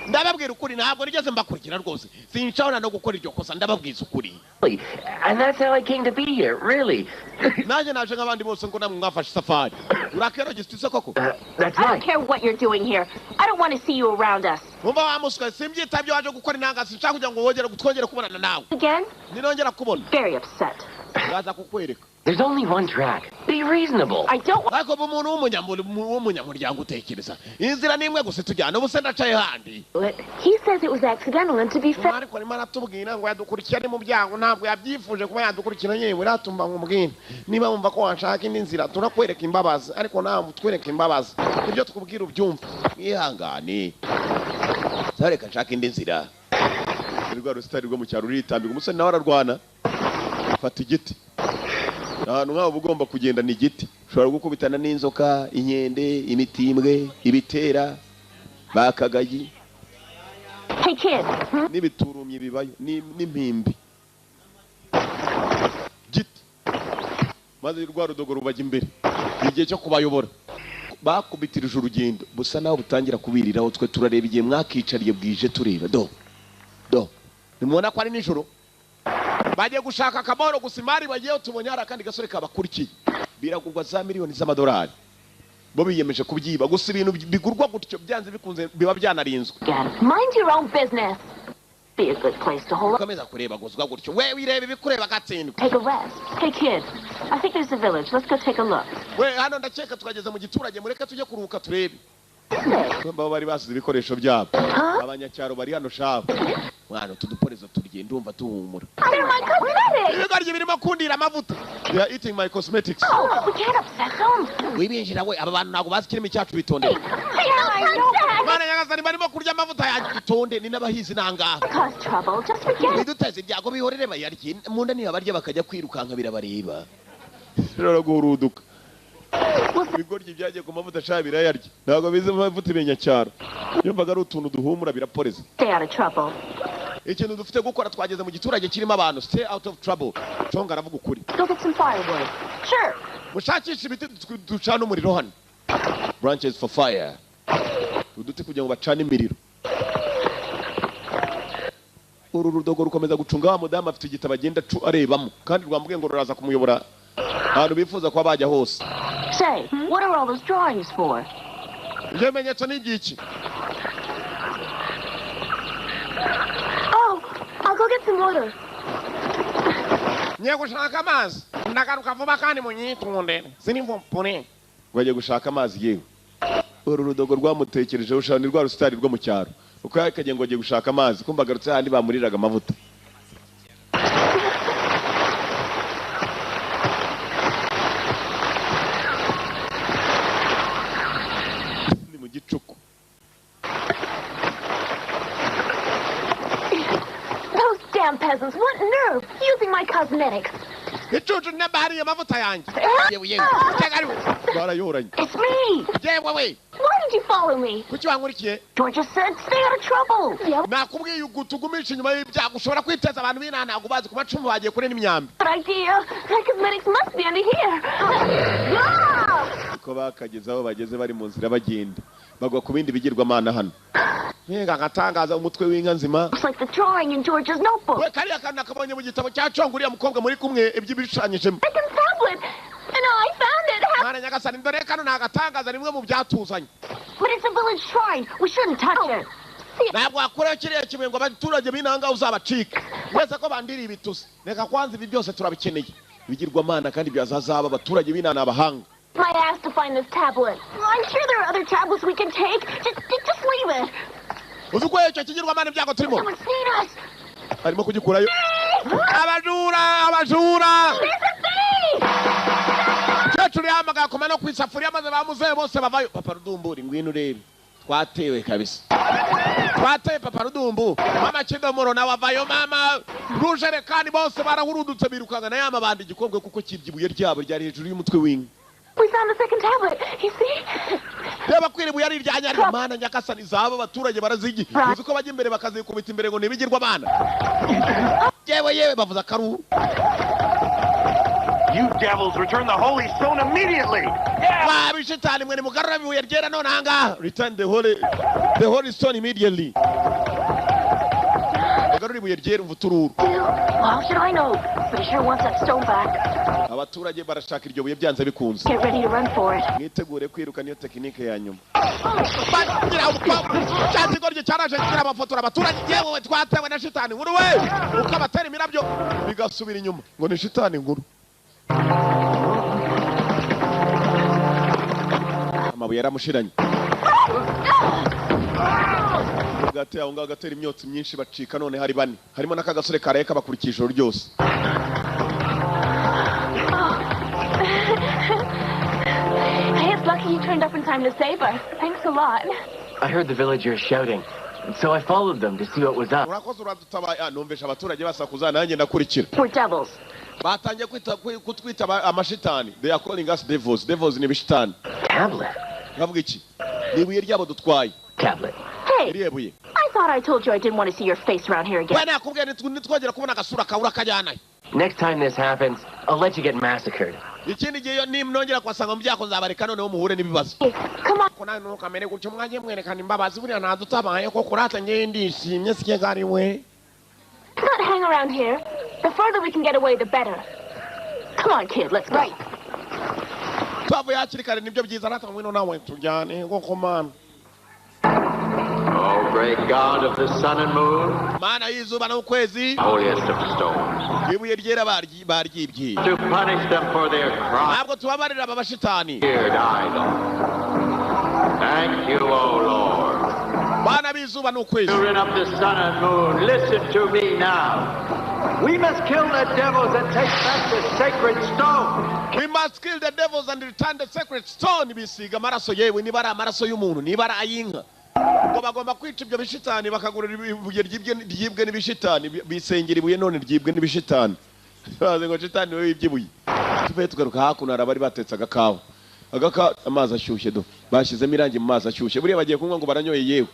ndababwira ukuri ntabwo nigeze mbakurikira rwose sinshobora no gukora iryo kosa ndababwiza ukuri And that's how I came to be here, really. nanjye naje nk'abandi bose ngo namwe mwafashe safari uri archaeologist se koko That's I don't right. care what you're doing here. I don't want to see you around us. mumva wamuswe simbyitavyo waje gukora intanga sinshaka kugira ngo wongere twongere kubonana nawe Again? ninongera kubona Very upset. ngaza kukwereka There's only one track. Be reasonable. I don't want... ariko umuntu w'umunyamuryango utekereza inzira nimwe gusa tujyana ubu se ndacaye handi He says it was accidental, and to be fair... ariko arimo aratubwira ngo yadukurikira ni mu byango ntabwo yabyifuje kuba yadukurikira yewe ratumva nk'umubwira niba wumva ko wanshaka indi nzira turakwereka imbabazi ariko nawe utwereka imbabazi ibyo tukubwira ubyumva mwihangane zareka nshaka indi nzira rwa rusitari rwo mu cyaro uritambika umusore nawe ararwana fata igiti ahantu nk'aho ugomba kugenda ni igiti ushobora gukubitana n'inzoka inkende imitimbwe ibitera bakagagi Hey, kid. n'ibiturumye bibayo n'impimbi giti maze rwa rudogo rubajya imbere igihe cyo kubayobora bakubitirije urugendo busa naho butangira kubiriraho twe turareba igihe mwakicariye bwije tureba do nimubona ko ari nijoro bagiye gushaka akamaro gusa imari bagiyeho tubonye hari akandi gasore kabakurikiye biragurwa za miliyoni z'amadolari bo biyemeje kubyiba gusa ibintu bigurwa gutyo byanze bikunze biba byanarinzwe Mind your own business. Be a good place to hold up. ukomeza kureba guzwa gutyo we wireba ibikureba gatsindwa Take a rest. Hey, kid. I think there's a village. Let's go take a look. we hano ndakeka twageze mu giturage mureke tujye kuruhuka turebe baba bari basize ibikoresho byabo abanyacyaro bari hano shabo mwana tuduporezo turye ndumva tuhumura They're my cosmetics. ibigarye birimo kundira amavuta they are eating my cosmetics Oh, we can't upset them. wibinjira we aba bantu ntabwo bazi kirimo icyacu bitondera I know. mwana nyagasani barimo kurya amavuta yanjye bitonde ni n'abahizi nangaha Cause trouble. Just forget it. niduteze ibyago bihorere bayarye mu nda niba barya bakajya kwirukanka birabareba rero guhuruduka ibigoryi byagiye ku mavuta ashaka birayarya ntabwo bize amavuta ibinyacyaro yumvaga ari utuntu duhumura biraporeza Stay out of trouble. ikintu dufite gukora twageze mu giturage kirimo abantu stay out of trouble conga aravuga ukuri Go get some firewood. Sure. mushakisha ibiti ducana umuriro hano branches for fire uduti kugira ngo bacane imiriro uru rudogo rukomeza gucunga wa mudamu afite igitabo agenda arebamo kandi rwambwiye ngo ruraza kumuyobora ahantu bifuza kuba bajya hose Say, what are all those drawings for? ibyo bimenyetso ni igiki Oh, I'll go get some water. ngiye gushaka amazi ndagaruka vuba kandi munyitonde sinivupure bagiye gushaka amazi yewe uru rudogo rwamutekerejeho ushobora ni rwa rusitari rwo mu cyaro uko yakagiye ngo agiye gushaka amazi kumva agarutse handi bamuriraga amavuta ni mu gicuku Those damn peasants, what nerve! Using my cosmetics. icucu n'abahariye amavuta yanjye yewe yewe cyagariwe barayoranye It's me! yewe we Why did you follow me? kuki wankurikiye Georgia said stay out of trouble. Yeah, nakubwiye ugutugumisha inyuma y'ibyago ushobora kwiteza abantu b'intantago bazi ku macumu bagiye kure n'imyambi good idea. My cosmetics must be under here. Ah! ko bakageze aho bageze bari mu nzira bagenda bagwa ku bindi bigirwamana hano mbega agatangaza umutwe w'inka nzima Looks like the drawing in Georgia's notebook. we kariya kantu nakabonye mu gitabo cya congo uriya mukobwa muri kumwe ibyo bishushanyijemo Second tablet. And I found it. mwana nyagasani dore kano ni agatangaza rimwe mu byatuzanye But it's a village shrine. We shouldn't touch it. See, ntabwo wakoreho kiriya kibuye ngo abaturage b'inanga uzabacika wese ko bandiriye ibitusi reka kwanza ibi byose turabikeneye bigirwamana kandi byazazaba abaturage b'inana abahanga my ass to find this tablet. I'm sure there are other tablets we can take. Just leave it. uzi ko icyo kigirwamana ibyago turimo Someone's seen us. arimo kugikurayo abajura There's a thief! cecuru yahamagaye akoma no ku isafuriya maze bamuzehe bose bavayo papa rudumburi ngwino urebe twatewe kabisa twateye papa rudumbu mama kidomoro nawe avayo mama rujerekani bose barahurudutse birukanga na yamabanda igikombe kuko kirya ibuye ryabo ryari hejuru y'umutwe w'inka We found the second tablet. You see? reba kwira ibuye ari irya nyari mana nyakasani zabo abaturage barazigi uzi ko bajya imbere bakazikubita imbere ngo ntibigirwa abana yewe bavuze akaruru You devils, return the holy stone immediately! Yeah! babishitani mwe nimugarura ibuye ryera none ahangaha return the holy stone immediately mugarura ibuye ryera uvutururu How should I know? But he sure wants that stone back. abaturage barashaka iryo buye byanze bikunze Get ready to run for it. mwitegure kwiruka niyo tekinike ya nyuma cya kigo rye cyaraje kigira amafotora abaturage yewe twatewe na shitani nkuru we uko abatera imirabyo bigasubira inyuma ngo ni shitani nkuru amabuye yaramushiranye hagati aho ngaho gatera imyotsi myinshi bacika none hari bane harimo n'akagasore karaye kabakurikije ijoro ryose Hey, it's lucky you turned up in time to save us. Thanks a lot. I heard the villagers shouting, so I followed them to see what was up. urakoze uradutabaye numvise abaturage basakuza nanjye ndakurikira We're devils. batangiye kutwita amashitani they are calling us devils ni bishitani Tablet? bavuga iki ni ibuye ryabo dutwaye Tablet. Hey, iriya buye I thought I told you I didn't want to see your face around here again. we nakubwiye ntitwongera kubona agasura kawe urakajyanayo Next time this happens, I'll let you get massacred. ikindi gihe nimnongera kwasanga mubyako nzabareka noneho muhure n'ibibazo Come on. ko nawe nukamere gutyo mwagiye mwerekana imbabazi buriya ntadutabaye ko kurata ngewe ndishimye sike gari we. Let's not hang around here. The further we can get away, the better. Come on, kid, let's go. Right. Twavuye hakiri kare nibyo byiza natwe ngwino nawe tujyane koko mana. Oh, great God of the sun and moon, Mana y'izuba n'ukwezi holiest of stones, ibuye ryera baryibye. to punish them for their crime. Ntabwo tubabarira aba bashitani. Feared idol. Thank you, O Lord. Bana b'izuba n'ukwezi. Children of the sun and moon, listen to me now. We must kill the devils and take back the sacred stone. We must kill the devils and return the sacred stone. Bisiga amaraso yewe niba ari amaraso y'umuntu niba ari ay'inka. Ngo bagomba kwica ibyo bishitani bakagurira ibuye ryibwe n'ibishitani bisengera ibuye none ryibwe n'ibishitani. Baze ngo shitani wewe ibyibuye. Tuve tugaruka hakuno arabari batetse agakawa. Agaka amazi ashyushye do. Bashizemo irangi mu mazi ashyushye. Buriya bagiye kunywa ngo baranyoye yewe.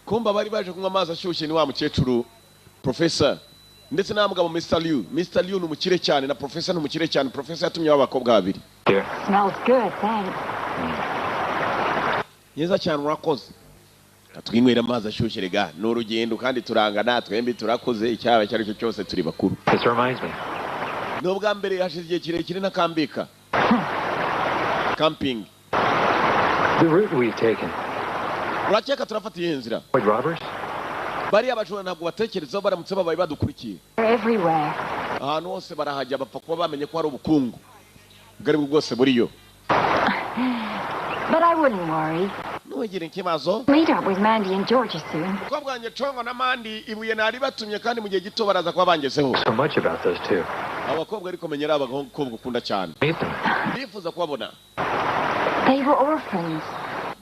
Kumba bari baje kunywa amazi ashyushye ni wa mukecuru Professor ndetse na mugabo Mr. Liu. Mr. Liu numukire cyane na Professor numukire cyane. Professor yatumye abakobwa babiri. Smells good, thanks. Yeza cyane urakoze. Twinywera amazi ashyushye rega n'urugendo kandi turangana twembi turakoze icyaba cyari cyo cyose turi bakuru. This reminds me. Nubwa mbere hashize igihe kirekire na kambika. Camping. The route we've taken. Urakeka turafata iyi nzira. Avoid robbers? Bari abajura ntabwo batekerezaho baramutse babaye badukurikiye. They're everywhere. Ahantu hose barahajya bapfa kuba bamenye ko hari ubukungu. Bwari bwose buriyo. But I wouldn't worry. Ntugire ikibazo. Meet up with Mandy and Georgia soon. Ko bwanjye Congo na Mandi ibuye nari batumye kandi mu gihe gito baraza kuba bangezeho. So much about those two. Abakobwa ariko menyera abakobwa ukunda cyane. Meet them. Bifuza kubabona. They were orphans.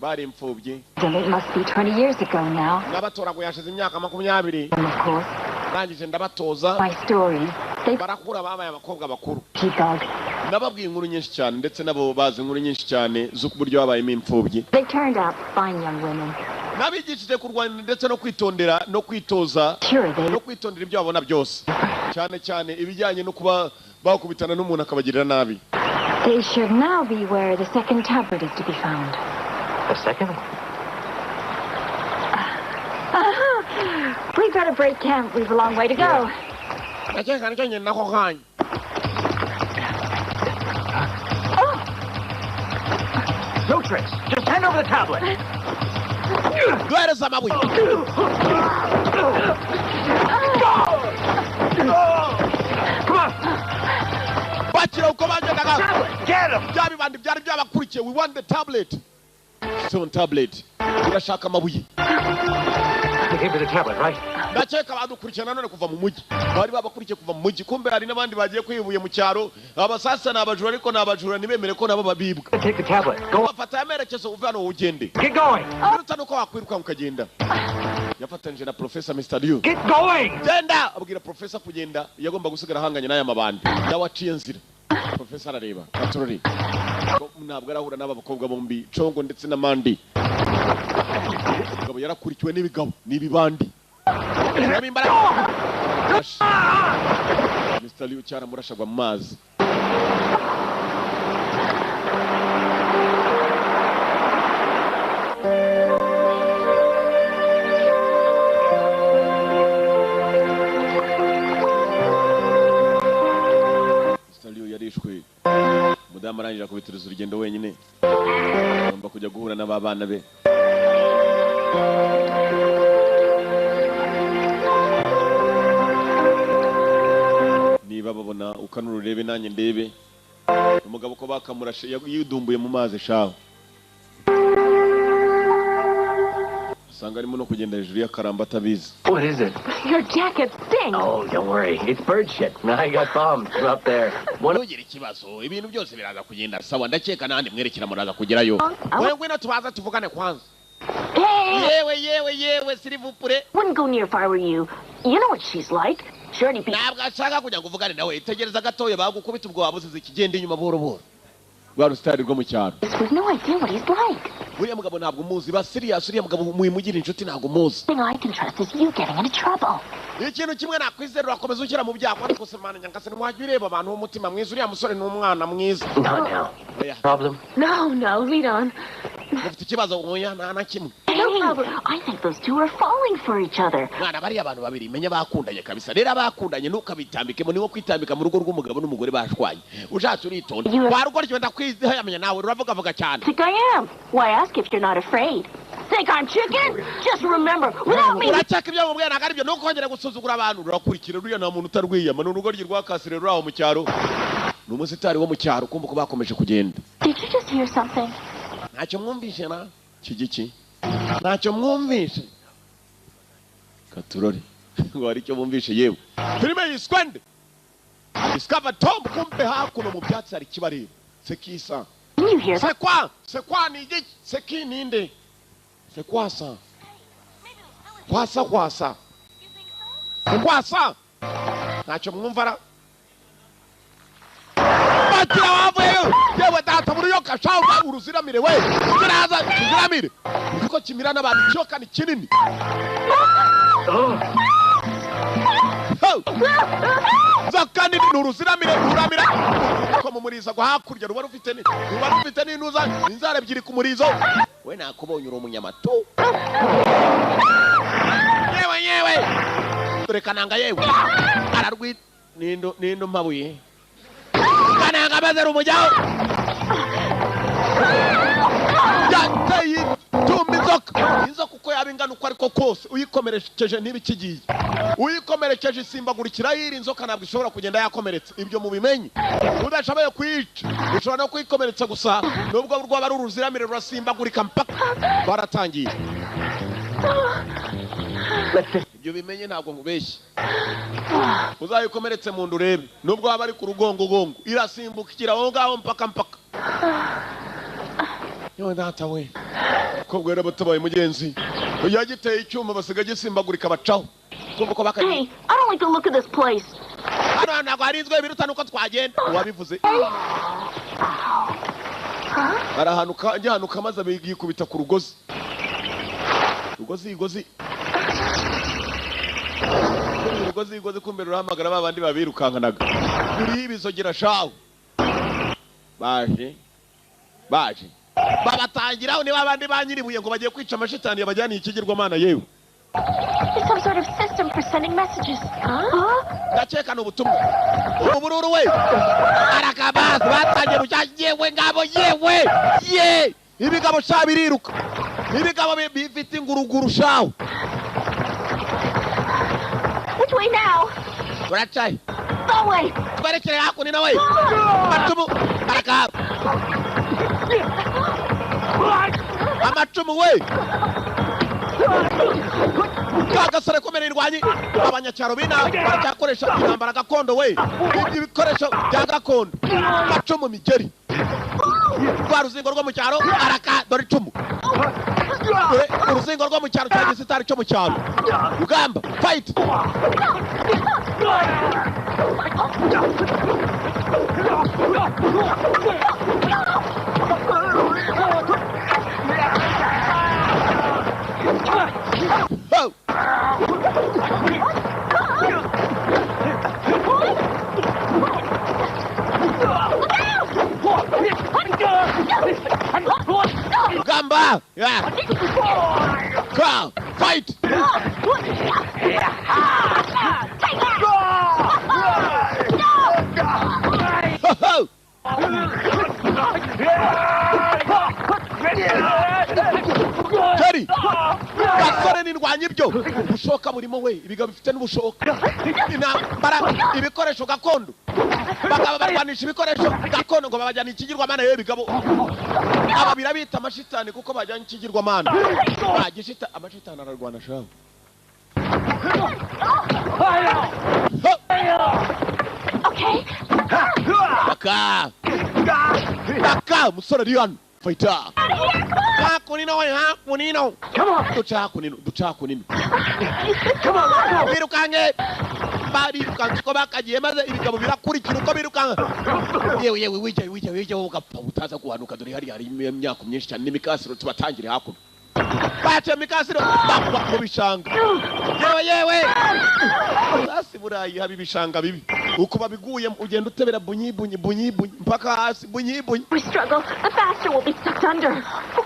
Bari imfubyi. And it must be 20 years ago now. Nabatoraguye hashize imyaka 20. And of course, Nangije ndabatoza. my stories, they Barakura babaye abakobwa bakuru. dog. Nababwiye inkuru nyinshi cyane ndetse nabo bazi inkuru nyinshi cyane z'uburyo babayemo imfubyi. They turned out fine young women. Nabigishije kurwana ndetse no kwitondera no kwitoza Sure, they no kwitondera ibyo babona byose. Cyane cyane ibijyanye no kuba bakubitana n'umuntu akabagirira nabi. They should now be where the second tablet is to be found. The second one? We better break camp. We've a long way to go. Nakeka nicyo nyine nako kanya. No tricks. Just hand over the tablet. Duhereza amabuye. Come on. Bakira uko bagendaga. Tablet. Get him. Bya bibandi byari byabakurikiye. We want the tablet. Stone tablet. Urashaka amabuye. They came to the tablet, right? Ndakeka badukurikiye nanone kuva mu mujyi. Bari babakurikiye kuva mu mujyi. Kumbe hari n'abandi bagiye kwibuye mu cyaro. Abasasa n'abajura ariko n'abajura nibemere ko nabo babibwa. Take the tablet. Go. Bafata amerekezo uva hano ugende. Get going. Urutsa nuko wakwiruka ukagenda. Yafatanije na Professor Mr. Liu. Get going. Genda abwira Professor kugenda yagomba gusigara hanganye n'aya mabandi. Yawaciye nzira. Professor arareba. Patroli. Ntabwo arahura n'aba bakobwa bombi Congo ndetse na Mandi. Umugabo yarakurikiwe n'ibigabo n'ibibandi. Mr. Liu cyara murashagwa mu mazi. Mr. Liu yarishwe. Mudamu arangije akubitiriza urugendo wenyine. Agomba kujya guhura n'ababana be. Niba babona ukanura urebe nanjye ndebe. Umugabo ko bakamurashe yidumbuye mu mazi shaho. Sanga arimo no kugenda hejuru y'akaramba atabizi. What is it? Your jacket stinks. Oh, don't worry. It's bird shit. I got bombs up there. Ntugire ikibazo ibintu byose biraza kugenda sawa ndakeka nandi mwerekera muraza kugerayo. Wewe ngwino tubaza tuvugane kwanza. Hey! Yewe sirivupure. Wouldn't go near if I were you. You know what she's like. Surely be... Ntabwo ashaka kujya kuvugane nawe tegereza gatoya bagukubita ubwo wabuzize ikigenda inyuma buhoro buhoro. Rwa rusitari rwo mu cyaro. We've no idea what he's like. uriya mugabo ntabwo umuzi ba serious uriya mugabo muyimugira inshuti ntabwo umuzi Thing I can trust is you getting into trouble. ikintu kimwe nakwizera urakomeza ushyira mu byago ariko se mana nyangase ntiwajya ureba abantu b'umutima mwiza uriya musore ni umwana mwiza Not now. Oya, Problem? No, lead on. ufite ikibazo oya nta na kimwe No problem. I think those two are falling for each other. mwana bariya abantu babiri menya bakundanye kabisa rero abakundanye ntukabitambikemo niwo kwitambika mu rugo rw'umugabo n'umugore bashwanye ushatse uritonda You- warugo ryo ndakwizeyamenya nawe uravuga cyane Think I am. Why ask if you're not afraid? Think I'm chicken? Just remember, without me... uracyaka ibyo mubwira ntabwo aribyo ntukongere gusuzugura abantu urakurikira uriya nta muntu utarwiyama ni urugo rw'akasire ruri aho mu cyaro ni umusitari wo mu cyaro kumva ko bakomeje kugenda Did you just hear something? ntacyo mwumvishe na kigiki ntacyo mwumvishe katurore ngo hari icyo mwumvishe yewe filime yiswe nde discover Tom kumbe hakuno mu byatsi hari kibareba sekisa Can you hear that? sekwa ni igiki seki ninde sekwasa kwasa sekwasa ntacyo mwumvara batira wavuyeyo yewe data muri yo kashauka uruziramire we kiraza uziramire uko kimira n'abantu cyoka ni kinini zakandi ni uruziramire uramira ko mu murizo gwa hakurya ruba rufite n'intuza inzara ebyiri ku murizo we nakubonye uri umunyamato yewe dore kananga yewe ararwi nindo mabuye kananga bazera umujyaho yateye tumba inzoka uko yaba ingana uko ariko kose uyikomerekeje ntibikigiye uyikomerekeje isimbagurikira yiri inzoka ntabwo ishobora kugenda yakomeretse ibyo mubimenye udashoboye kuyica ushobora no kuyikomeretsa gusa nubwo rwaba ari uruziramire rurasimbagurika mpaka baratangiye ibyo bimenye ntabwo ngubeshye uzayikomeretse mu nda urebe nubwo waba ari ku rugongo irasimbukira aho ngaho mpaka yewe data we ko bwera batabaye mugenzi yagiteye icyuma basiga gisimbagurika bacaho kumva ko bakagiye Hey, I don't like the look of this place. hano ntabwo harinzwe biruta nuko twagenda wabivuze arahanuka njyahanuka maze yikubita ku rugozi kumbe rurahamagara babandi babirukankanaga uri ibizogera shaho baje babatangiraho niba abandi banyiribuye ngo bagiye kwica amashitani yabajyaniye ikigirwamana yewe It's some sort of system for sending messages. Huh? ndakeka ni ubutumwa ubururu we arakabazi batangiye rushya yewe ngabo yewe ibigabo sha biriruka ibigabo bifite inguruguru shaho Which way now? uracaye That way. twerekere hakuno nawe amacumu arakaba amacumu we kagasore komera irwanyi abanyacyaro bina baracyakoresha intambara gakondo we ibikoresho bya gakondo amacumu migeri rwa ruzingo rwo mu cyaro araka dore icumu uruzingo rwo mu cyaro cya gisitari cyo mu cyaro rugamba fight Gamba! Yeah! Come! Fight! Jerry! Gasore n'indwanyi byo ubushoka burimo we ibiga bifite n'ubushoka intambara ibikoresho gakondo bakaba barwanisha ibikoresho gakondo ngo babajyana ikigirwamana yewe bigabo aba birabita amashitani kuko bajyanye ikigirwamana bagishita amashitani ararwana shaho Okay. Baka musore Rian fighter hakunino we hakunino duca hakunino Come on, let's go. birukange barirukanse uko bakagiye maze ibigabo birakurikira uko birukanka yewe wijya ugapfa utaza guhanuka dore hari imyaka myinshi cyane n'imikasiro tubatangire hakuno bace mikasiro bakwa mu bishanga yewe hasi burayi habi bishanga bibi uko babiguye ugenda utebera bunyi mpaka hasi bunyi. We struggle, the faster we'll be sucked under.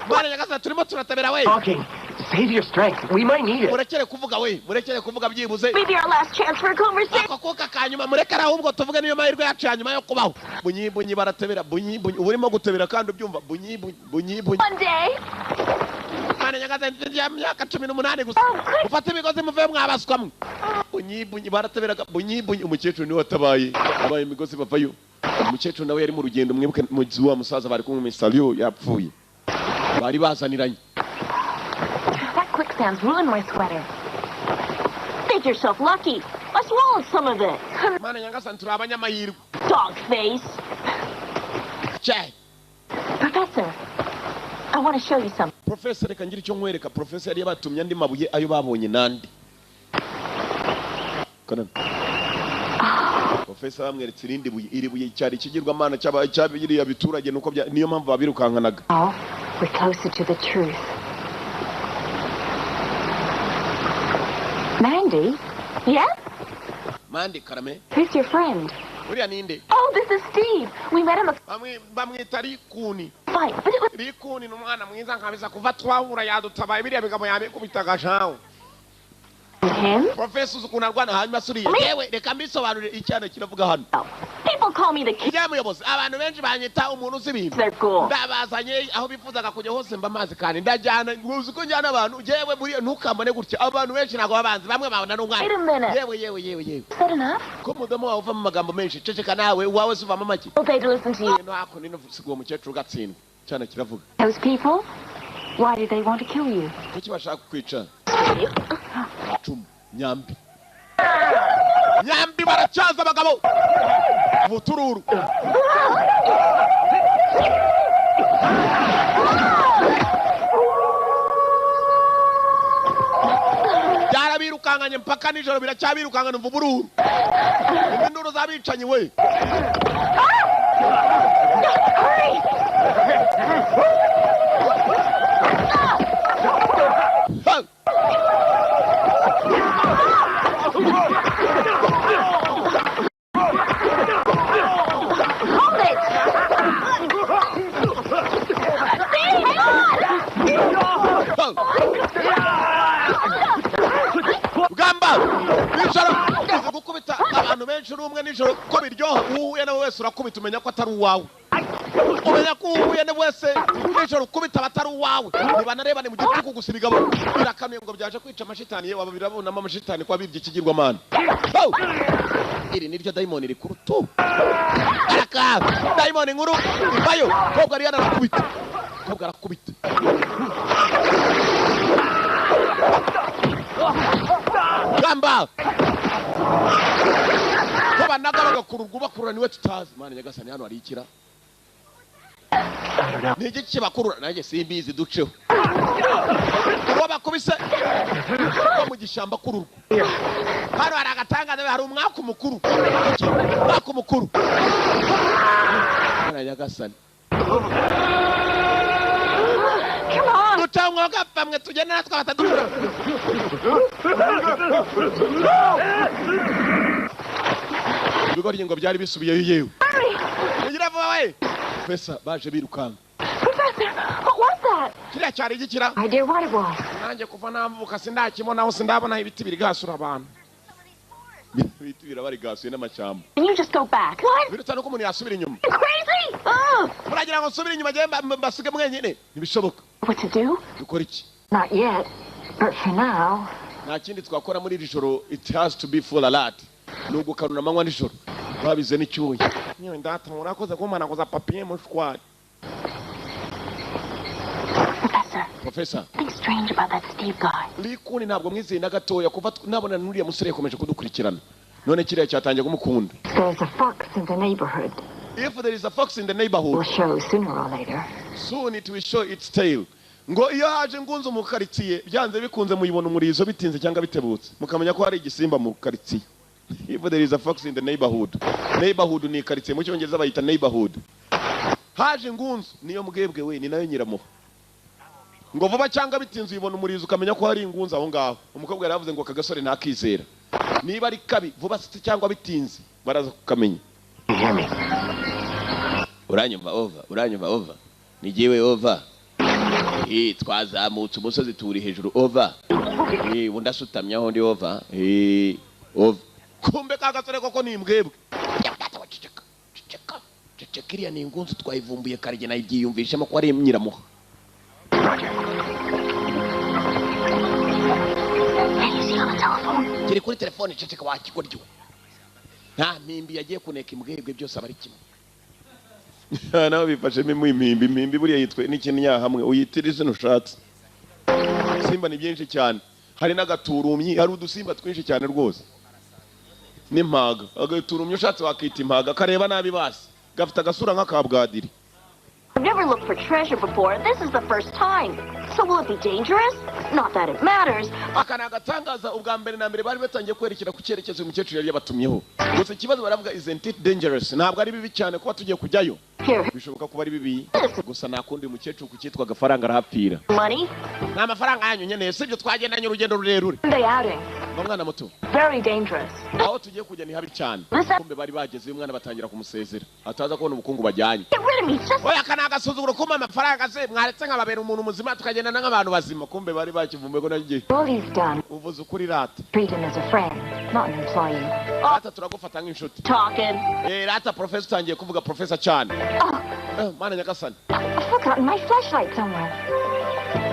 Mwana nyagasa turimo turatebera we. Talking. Save your strength. We might need it. Murekere kuvuga byibuze. Maybe our last chance for a conversation. Akokoka kanyuma murekera ahubwo tuvuge niyo mahirwe yacu yanyuma yo kubaho. Bunyi baratebera bunyi urimo gutebera kandi ubyumva bunyi. One day. Mwana nyagasa myaka 18 gusa. Ufate imigozi muve mwabaswamwe. Bunyi barateberaga bunyi umukecuru ni watabaye abaye imigozi bavayo. Umukecuru nawe yari mu rugendo mwibuke muzi wa musaza bari kumwe Misalio yapfuye. Bari bazaniranye. That quicksand's ruined my sweater. Think yourself lucky. I swallowed some of it. Mana nyangasa ntura abanyamahirwe. Dog face. Che. Professor, I want to show you something. Professor reka ngira icyo nkwereka. Professor yari yabatumye andi mabuye ayo babonye nandi. Kana. Professor bamweretse irindi buye iri buye cyari kigirwa mana cyabiri ya biturage nuko niyo mpamvu babirukankanaga. Oh, we're closer to the truth. Mandy? Yes? Mandy Karame. Who's your friend? Uriya ninde? Oh, this is Steve. We met him a bamwita Rikuni. fight, but it was Rikuni n'umwana mwiza nkabisa kuva twahura yadutabaye biriya bigabo yabikubitaga jawo. him. Professor ukuna rwana hanyuma suriye. Yewe reka mbisobanurire icyana kiravuga hano. People call me the kid. Kijya muyobozi abantu benshi banyita umuntu uzibintu. They're cool. Ndabazanye aho bifuzaga kujya hose mba mazi kandi ndajyana nguzi ko njyana abantu yewe muri ntukambone gutya abantu benshi nago babanzi bamwe babona n'umwana. Wait a minute. Yewe. Is that enough? Ko mudomo wawe uva mu magambo menshi ceceka nawe wawe suvamo make. Okay, to listen to you. No hako nino siguwo mukecuru gatsindwa. Cyana kiravuga. Those people? Why did they want to kill you? Kuki bashaka kwica? Nyambi baracyaza abagabo vutururu byarabirukanganye mpaka nijoro biracyabirukangana umva bururu induru zabicanye we abantu benshi rumwe nijoro ko biryoha uhuye nawe wese urakubita umenya ko atari uwawe umenya ko uhuye nawe wese nijoro ukubita batari uwawe nibanareba ni mu gitugu gusa ibigabo birakanuye ngo byaje kwica amashitani yewe babirabonamo amashitani kwa bibye ikigirwamana iri niryo daimoni rikuru tu araka daimoni nkuru ivayo kobwa ari yarakubita kobwa arakubita gamba banaga bagakururwa bakurura niwe tutazi mana nyagasani hano hari ikira nige kibakurura nanjye simbizi duceho bakubise mu gishamba kururwa hano hari agatangaza hari umwaka mukuru mana nyagasani tutangwa gapamwe tugenda natwe batadura ibigori ngo byari bisubiyeyo yewe ugira vuba we Professor baje birukanga. Professor, what was that? Kiriya cyari gikira Idea what it was. nanjye kuva namvuka sindakibona aho sindabona ibiti biri gasura abantu ibiti birabari gasuye n'amashyamba And you just go back. What? birutsa nuko umuntu yasubira inyuma You crazy? Oh. muragira ngo nsubire inyuma agende mbasige mwenyine ntibishoboka What to do? dukora iki Not yet. But for now, nta kindi twakora muri iri joro it has to be full alert nubwo karuna amanywa nijoro babize n'icyuya nyewe ndata murakoze kumanakoza papier mushwari Professor, Professor something strange about that Steve guy. Likuni ntabwo mwizeye na gatoya kuva nabona nuriya musore yakomeje kudukurikirana none kiriya cyatangiye kumukunda There's a fox in the neighborhood. if there is a fox in the It neighborhood will show sooner or later. soon it will show its tail ngo iyo haje ngunze mu karitsiye byanze bikunze muyibona umurizo bitinze cyangwa bitebutse mukamenya ko hari igisimba mu karitsiye If there is a fox in the neighborhood. Neighborhood ni karitsiye mu cyongereza bayita neighborhood. Haje ingunzu niyo mbwebwe we ni nayo nyiramuha. Ngo vuba cyangwa bitinze ubona umurizo ukamenya ko hari ingunzu aho ngaho. Umukobwa yaravuze ngo kagasore ntakizera. Niba ari kabi vuba cyangwa bitinze baraza kukamenya. Uranyumva over. Ni jewe over. Twazamutse umusozi turi hejuru over. Undasutamye aho ndi over. Over. Kumbe kagasore koko ni imbwebwe. Ceceka iriya ni ingunzu twayivumbuye karige nayo ibyiyumvishemo ko ari nyiramuha. Kiri kuri telefone ceceka wakigoryo. Nta mpimbi yagiye kuneka imbwebwe byose abari kimwe. Nawe bifashemo impimbi buriya yitwe n'ikintu nyahamwe uyitirize nushatse. Simba ni byinshi cyane. Hari n'agaturumyi, hari udusimba twinshi cyane rwose. N'impaga, agaturumyi ushatse wakita impaga kareba nabi basi. Gafite agasura nk'akabwadiri. I've never looked for treasure before. This is the first time. So will it be dangerous? Not that it matters. Akana agatangaza ubwa mbere na mbere bari batangiye kwerekera ku cyerekezo umukecuru yari yabatumyeho. Gusa ikibazo baravuga isn't it dangerous? Ntabwo ari bibi cyane kuba tugiye kujyayo. Bishoboka kuba ari bibi. Gusa nakundi umukecuru kucyitwa gafaranga arahapfira. Money? Nta mafaranga yanyu nyeneye sibyo twagendanye urugendo rurerure. They outing. Umwana muto. Very dangerous. Aho tugiye kujya ni habi cyane. Kumbe bari bageze umwana batangira kumusezera. Ataza kubona ubukungu bajyanye. Get rid of me. Just Oya kana agasuzuguro kuma amafaranga se mwaretse nkababera umuntu muzima tukagenda nk'abantu bazima kumbe bari bakivumbe ko nagiye. All he's done, Uvuze ukuri rata. treat him as a friend, not an employee. Rata turagufata nk'inshuti. talking. Rata professor utangiye kuvuga professor cyane. Mana nyagasani. I've forgotten my flashlight somewhere.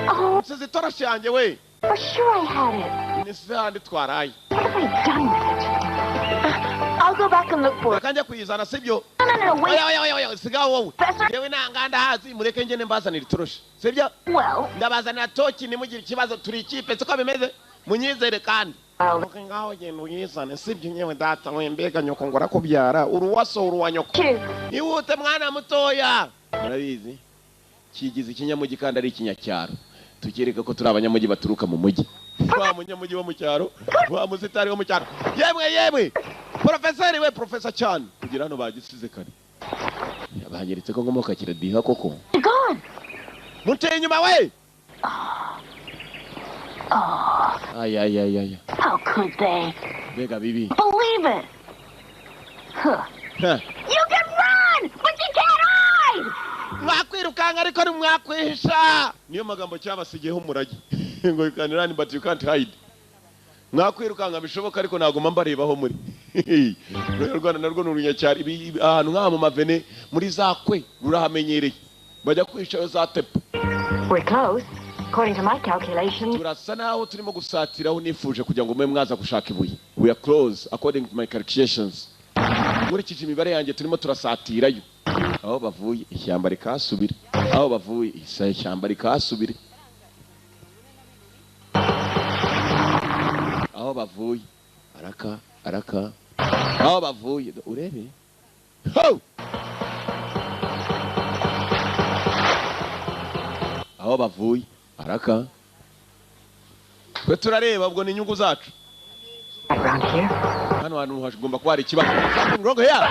Oh, Sizi toroshi yanjye we. for sure I had it. Ni sandi twaraye. What have I done with it? I'll go back and look for it. Akanja kuyizana sibyo. No, wait. Oya sigaho wowe. Professor. Yewe nanganda hazi mureke ngene mbazanira itoroshi. Sibyo? Well, Ndabazanira toki nimugire ikibazo turi ikipe siko bimeze. Munyizere kandi. Well, Ngaho genda uyizane sibyo nyewe data we mbega nyoko ngora kubyara uruwaso uruwa nyoko. two. Ihute mwana mutoya. Murabizi kigize ikinyamugi kandi ari ikinyacyaro. Tukireka ko turi abanyamugi baturuka mu mugi. Wa munyamugi wo mu cyaro, wa muzitari wo mu cyaro. Yemwe. Professor we professor cyane. Kugira hano bagisize kare. Yabanyiritse ko ngomoka kiradiha koko. You're gone. Muteye inyuma we. Oh, Ay. how could they? Bega bibi. Believe it. Huh. you can run, but you can't hide. Mwakwirukanga ariko ni mwakwihisha. Niyo magambo cyabasigiyeho umurage. Ngo you can run but you can't hide. Mwakwirukanga bishoboka ariko nagoma mbarebaho muri. Rwanda narwo n'urunyacyari ahantu nka mu mavene muri zakwe rurahamenyereye. Bajya kwisha za tepe. We're close. According to my calculations, Turasa naho turimo gusatiraho nifuje kugira ngo mwe mwaza gushaka ibuye. We are close according to my calculations. Nkurikije imibare yanjye turimo turasatirayo. Aho bavuye ishyamba rikasubira. Aho bavuye ishyamba rikasubira. Aho bavuye araka. Aho bavuye urebe. Ho! Aho bavuye araka. Twe turareba ubwo ni inyungu zacu. around here. Hano hantu hagomba kuba hari ikibazo. Something wrong here.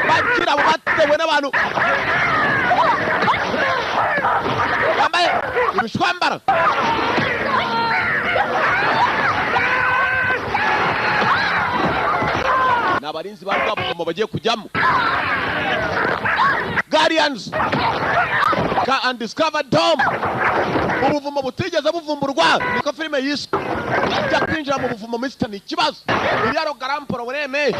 Bakira batewe n'abantu. Bambaye ibishwambara. N'abarinzi ba Rwabukomo bagiye kujyamo. Guardians. Undiscovered Dome. Ubuvumo butigeze buvumburwa niko filime yise. Ajya kwinjira mu buvumo Mr. ni ikibazo. Iriyaro garamporo bureme.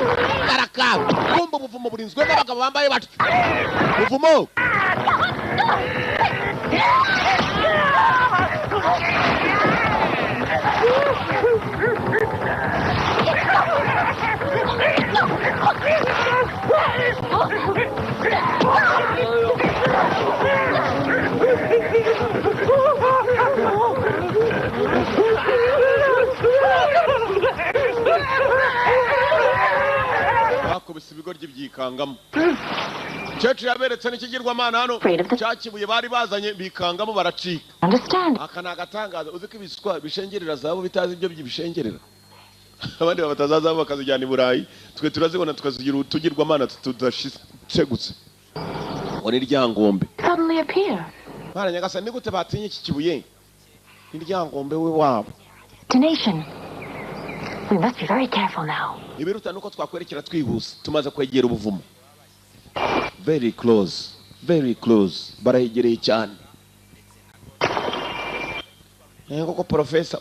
Karaka. Kumba ubuvumo burinzwe n'abagabo bambaye batyo. Buvumo. Bakubise ibigoryi byikangamo. Church yaberetse n'ikigirwamana hano. Cyakibuye bari bazanye bikangamo baracika. Understand? Aka nagatangaza uzi ko ibiswa bishengerera zabo bitazi ibyo byibishengerera. abandi batazaza bakazijyana i Burayi twe turazibona tukazigira utugirwamana tudashitse ngo ni Ryangombe Suddenly appear. Bana Nyagasani ni gute batinye iki kibuye ni Ryangombe we wabo Destination. We must be very careful now. ibiruta nuko twakwerekera twihuse tumaze kwegera ubuvumo very close barahegereye cyane koko professor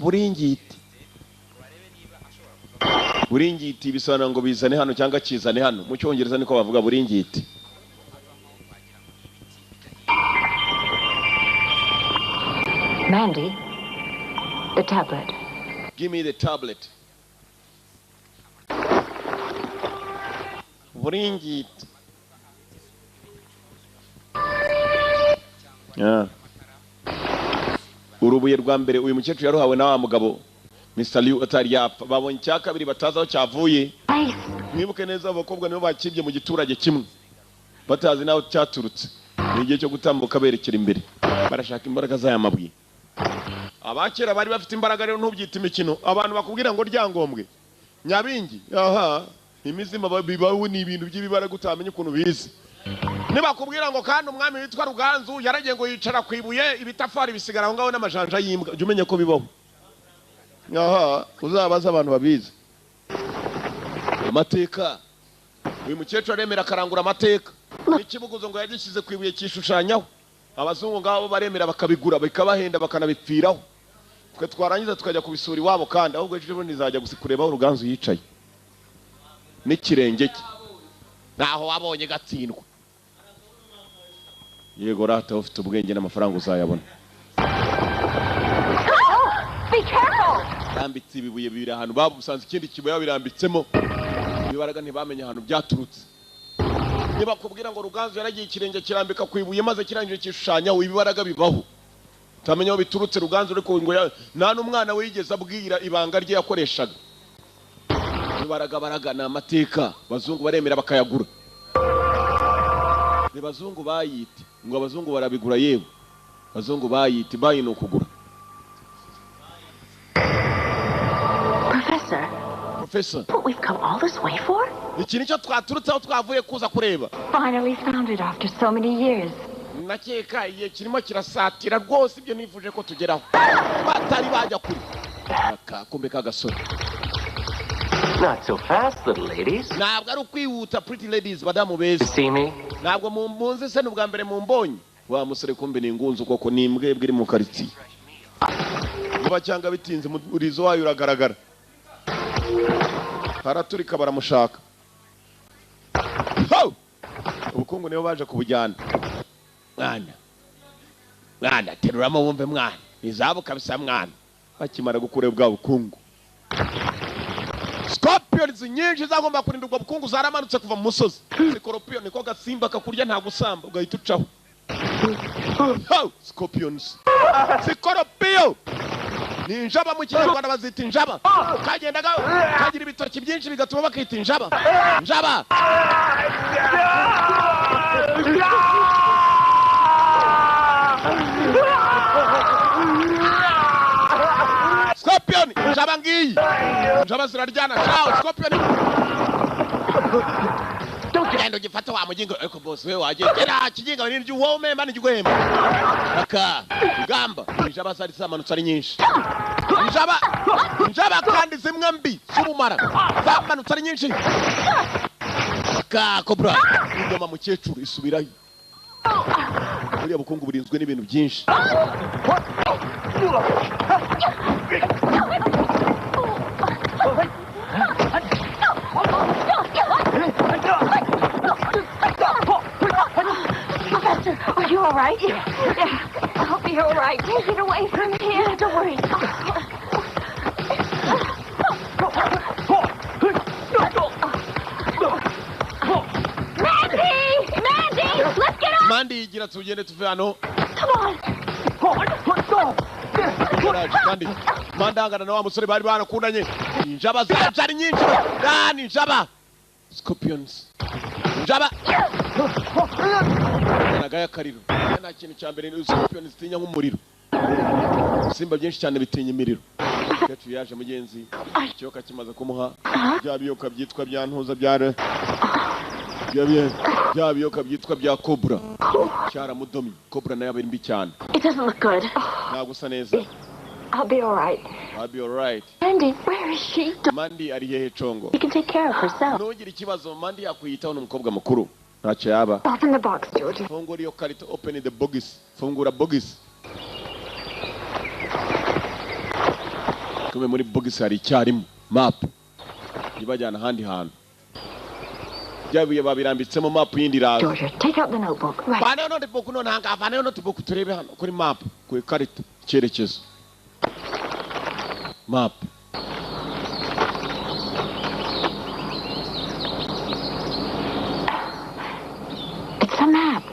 buringiti bisobanura ngo bizane hano cyangwa kizane hano mu cyongereza niko bavuga buringiti Mandy, the tablet. Give me the tablet. Buringiti. Urubuye rwa mbere uyu mukecuru yaruhawe na wa mugabo Mr. Liu atari yapfa babonye cya kabiri batazaho cyavuye mwibuke neza abakobwa nibo bakibye mu giturage kimwe batazi naho cyaturutse ni igihe cyo gutambuka berekera imbere barashaka imbaraga z'aya mabwi abakera bari bafite imbaraga rero ntubyita imikino abantu bakubwira ngo Ryangombwe Nyabingi imizima bibaho ni ibintu by'ibibara gutamenye ukuntu bizi nibakubwira ngo kandi umwami witwa Ruganzu yaragiye ngo yicara kwibuye ibitafari bisigara aho ngaho n'amajanja yimbwa jya umenya ko bibaho uzabaza abantu babizi amateka uyu mukecuru aremera akarangura amateka n'ikibuguzo ngo yagishyize kwibuye cyishushanyaho abazungu ngabo baremera bakabigura bikabahenda bakanabipfiraho twe twarangiza tukajya kubisura iwabo kandi ahubwo ejo nizajya kureba Ruganzu yicaye n'ikirenge cye naho wabonye gatsindwa yego rata ufite ubwenge n'amafaranga uzayabona Be careful! Rambitse ibibuye bibiri ahantu babusanze ikindi kibuye birambitsemo ibibaraga ntibamenye ahantu byaturutse niba kubwira ngo Ruganzu yaragiye ikirenge kirambika kwibuye maze kirangije cyishushanyaho ibibaraga bibaho utamenya aho biturutse Ruganzu ariko ngo nta n'umwana wigeze abwira ibanga rye yakoreshaga ibibaraga ni amateka bazungu baremera bakayagura ni bazungu bayite ngo abazungu barabigura yewe bazungu bayite bayi no kugura Professor What we've come all this way for? iki nicyo twaturutseho twavuye kuza kureba Finally found it after so many years. nakeka igihe kirimo kirasatira rwose ibyo nifuje ko tugeraho batari bajya kuri akakombe k'agasore Not so fast, little ladies. ntabwo ari ukwihuta pretty ladies badamu beza See me? ntabwo munzi se n'ubwa mbere mumbonye wa musore kumbe ni ingunzu koko ni imbwebwe iri mu karitsiye vuba cyangwa bitinze urizo wayo uragaragara haraturika baramushaka ubukungu nibo baje kubujyana mwana teruramo wumve mwana izabo kabisa mwana bakimara gukura bwa bukungu Scorpions nyinshi zagomba kurinda ubwo bukungu zaramanutse kuva mu musozi Scorpion niko gasimba kakurya nta gusamba ugahita ucaho Scorpions Scorpion ni injaba mu Kinyarwanda bazita injaba kagenda kagira ibitoki byinshi bigatuma bakita injaba Scorpion injaba ngiyi injaba ziraryana ciao Scorpion Genda gifata wa mugingo ariko boss we wagera kiginga bari ndi wowe memba ni gihemba aka gamba injaba zari zamanutse ari nyinshi injaba kandi zimwe mbi z'ubumara zamanutse ari nyinshi aka cobra ingoma mukecuru isubirayo buriya bukungu burinzwe n'ibintu byinshi Are you all right? Yeah. I hope you're all right. Take it away from here. Yeah, don't worry. Mandy! Let's get up! Mandy, gira tugende tuve hano. Come on! Kandi mandangana na wa musore bari banakundanye. Injaba zari nyinshi. Ni injaba. Scorpions. Injaba. Nagaya kariro. Nta kintu cya mbere ni Scorpions zitinya nk'umuriro. Simba byinshi cyane bitinya imiriro. Ketu yaje mugenzi cyoka kimaze kumuha bya biyoka byitwa bya ntuza bya biyoka byitwa bya cobra cyaramudomye cobra nayo abiri mbi cyane. It doesn't look good. Nagusa neza. I'll be all right. I'll be all right. Mandy, where is she? Mandi ari hehe Congo? She can take care of herself. Ntugire ikibazo Mandi yakwiyitaho n'umukobwa mukuru. Ntacyo yaba. Open the box, George. Fungura iyo karito, open the box. Fungura box. Kume muri box hari icyarimo map. Ibajyana ahandi hantu. Byabuye babirambitsemo map yindi raza. George, take out the notebook. Right. Bana notebook none hanga bana notebook turebe hano kuri map ku karito cyerekezo. Map. It's a map.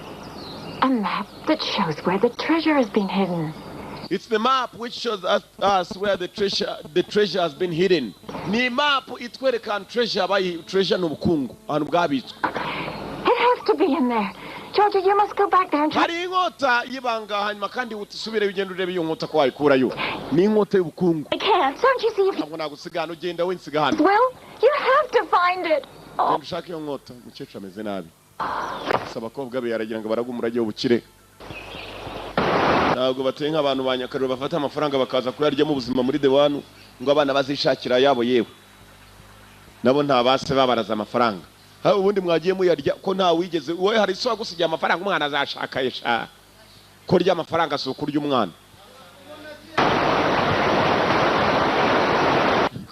A map that shows where the treasure has been hidden. It's the map which shows us where the treasure has been hidden. Ni map itwereka treasure bayi treasure n'ubukungu ahantu bwabitswe. It has to be in there. Georgia, you must go back there and try. Hari inkota yibanga hanyuma kandi utisubire ugenda urebe iyo nkota ko wayikurayo. Ni inkota y'ubukungu. I can't. Don't you see if... Ntabwo nagusigana ugenda wensiga hano. Well, you have to find it. Genda ushake iyo nkota mukecuru ameze nabi. Saba abakobwa be yaragira ngo baraga umurage w'ubukire. Ntabwo bateye nk'abantu banyakariro bafata amafaranga bakaza kuyarya mu buzima muri the one ngo abana bazishakira yabo yewe. Nabo nta base babaraza amafaranga. Ha ubundi mwagiye muyarya ko nta wigeze wowe hari so gusigiye amafaranga umwana azashaka yesha. Ko rya amafaranga so kurya umwana.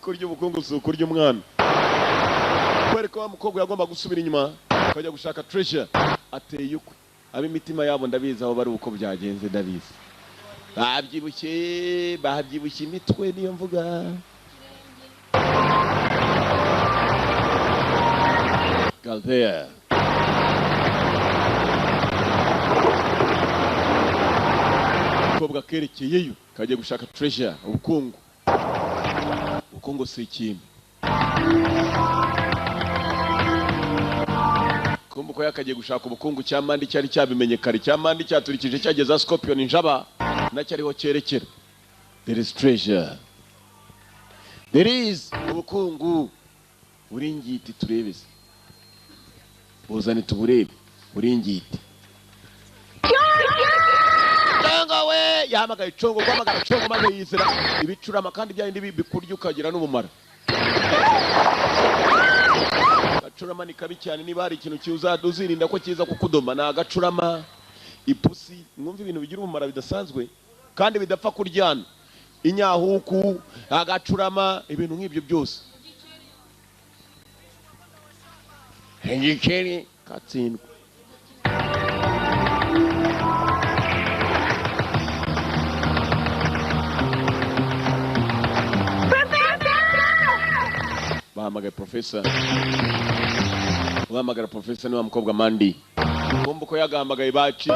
Kurya ubukungu so kurya umwana. Kwereka wa mukobwa yagomba gusubira inyuma akajya gushaka treasure ateye uko. Abimitima yabo ndabizi aho bari uko byagenze ndabizi. Babyibushye imitwe niyo mvuga. Galthea. Kobwa kerekeyeyo kajya gushaka treasure ubukungu. Ubukungu si ikintu. Kumbuko yakagiye gushaka ubukungu cyamandi cyari cyabimenye kare cyamandi cyaturikije cyageza Scorpion njaba nacyariho cyerekera. There is treasure. There is ubukungu. Uringiti turebese. Buzane tuburebe. Uringiti. Congo we yahamagaye Congo kwamagara Congo maze yizira ibicurama kandi byandi bikurya ukagira n'ubumara. Gacurama ni kabi cyane niba hari ikintu uzirinda ko kiza kukudoma na gacurama ipusi mwumva ibintu bigira umumara bidasanzwe kandi bidapfa kuryana inyahuku agacurama ibintu nk'ibyo byose hengikeri katsindwa bahamagaye professor uhamagara professor ni wa mukobwa Mandi kumbuko yagamagaye baci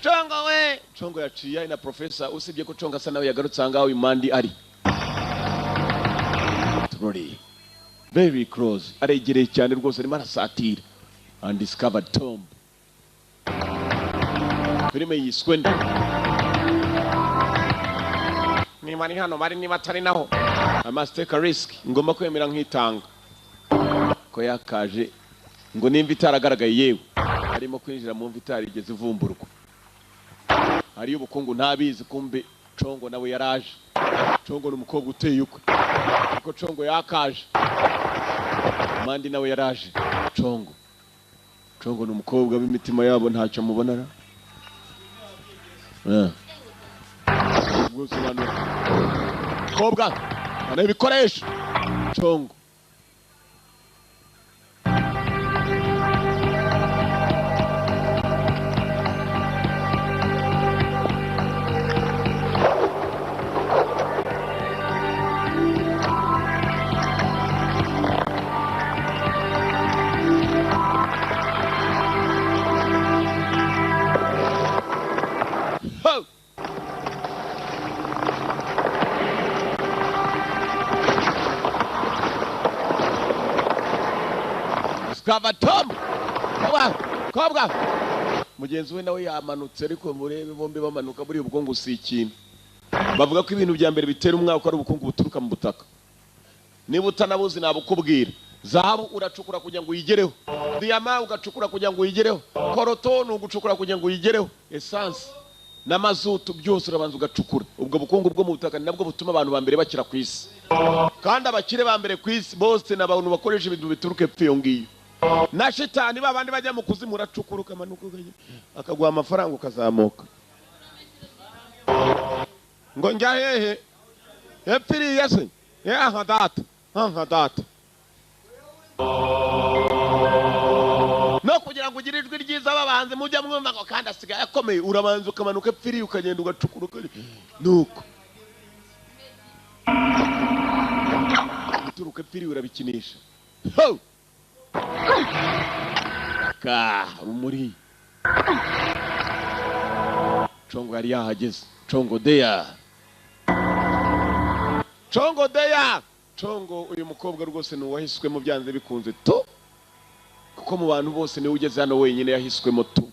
Congo we Congo yaciye na professor usibye ko Congo asa nawe yagarutse angaho uyu Mandi ari Truly very close aregereye cyane rwose arimo arasatira undiscovered tomb filime yiswe ni mari hano bari niba atari naho I must take a risk ngomba kwemera nkitanga ko yakaje ngo nimba itaragaragaye yewe arimo kwinjira mu mvitari igeze ivumburwa hari ubukungu ntabizi kumbe Congo nawe yaraje Congo n'umukobwa uteye uko ko Congo yakaje Mandi nawe yaraje Congo n'umukobwa b'imitima yabo ntacyo mubonara kobwa ana ibikoresho Congo Tom kobwa mugenzi we nawe yamanutse ariko murebe bombi bamanuka buri ubwo ngo si ikintu bavuga ko ibintu bya mbere bitera umwaka ari ubukungu buturuka mu butaka. Niba utanabuzi nabukubwira. Zahabu uracukura kugira ngo uyigereho, diyama ugacukura kugira ngo uyigereho, koroto ugucukura kugira ngo uyigereho, essence n'amazutu byose urabanza ugacukura. Ubwo bukungu bwo mu butaka nabwo butuma abantu ba mbere bakira ku isi, kandi abakire ba mbere ku isi bose n'abantu bakoresha ibintu bituruke pfiyo ngiyo. Na shitani babandi bajya mu kuzimu uracukura ukamanuka akaguha amafaranga ukazamuka. Ngo njya hehe epfiriye se nka data no kugira ngo ugire ijwi ryiza babanze mujya mwumva ngo kandi asigaye akomeye, urabanza ukamanuka epfiriye ukagenda ugacukura nuko uturuka epfiriye urabikinisha. Rumuri Chongo yari yahageze. Chongo deya Chongo uyu mukobwa rwose ni uwahiswemo byanze bikunze to, kuko mu bantu bose niwe ugeze hano wenyine yahiswemo tu.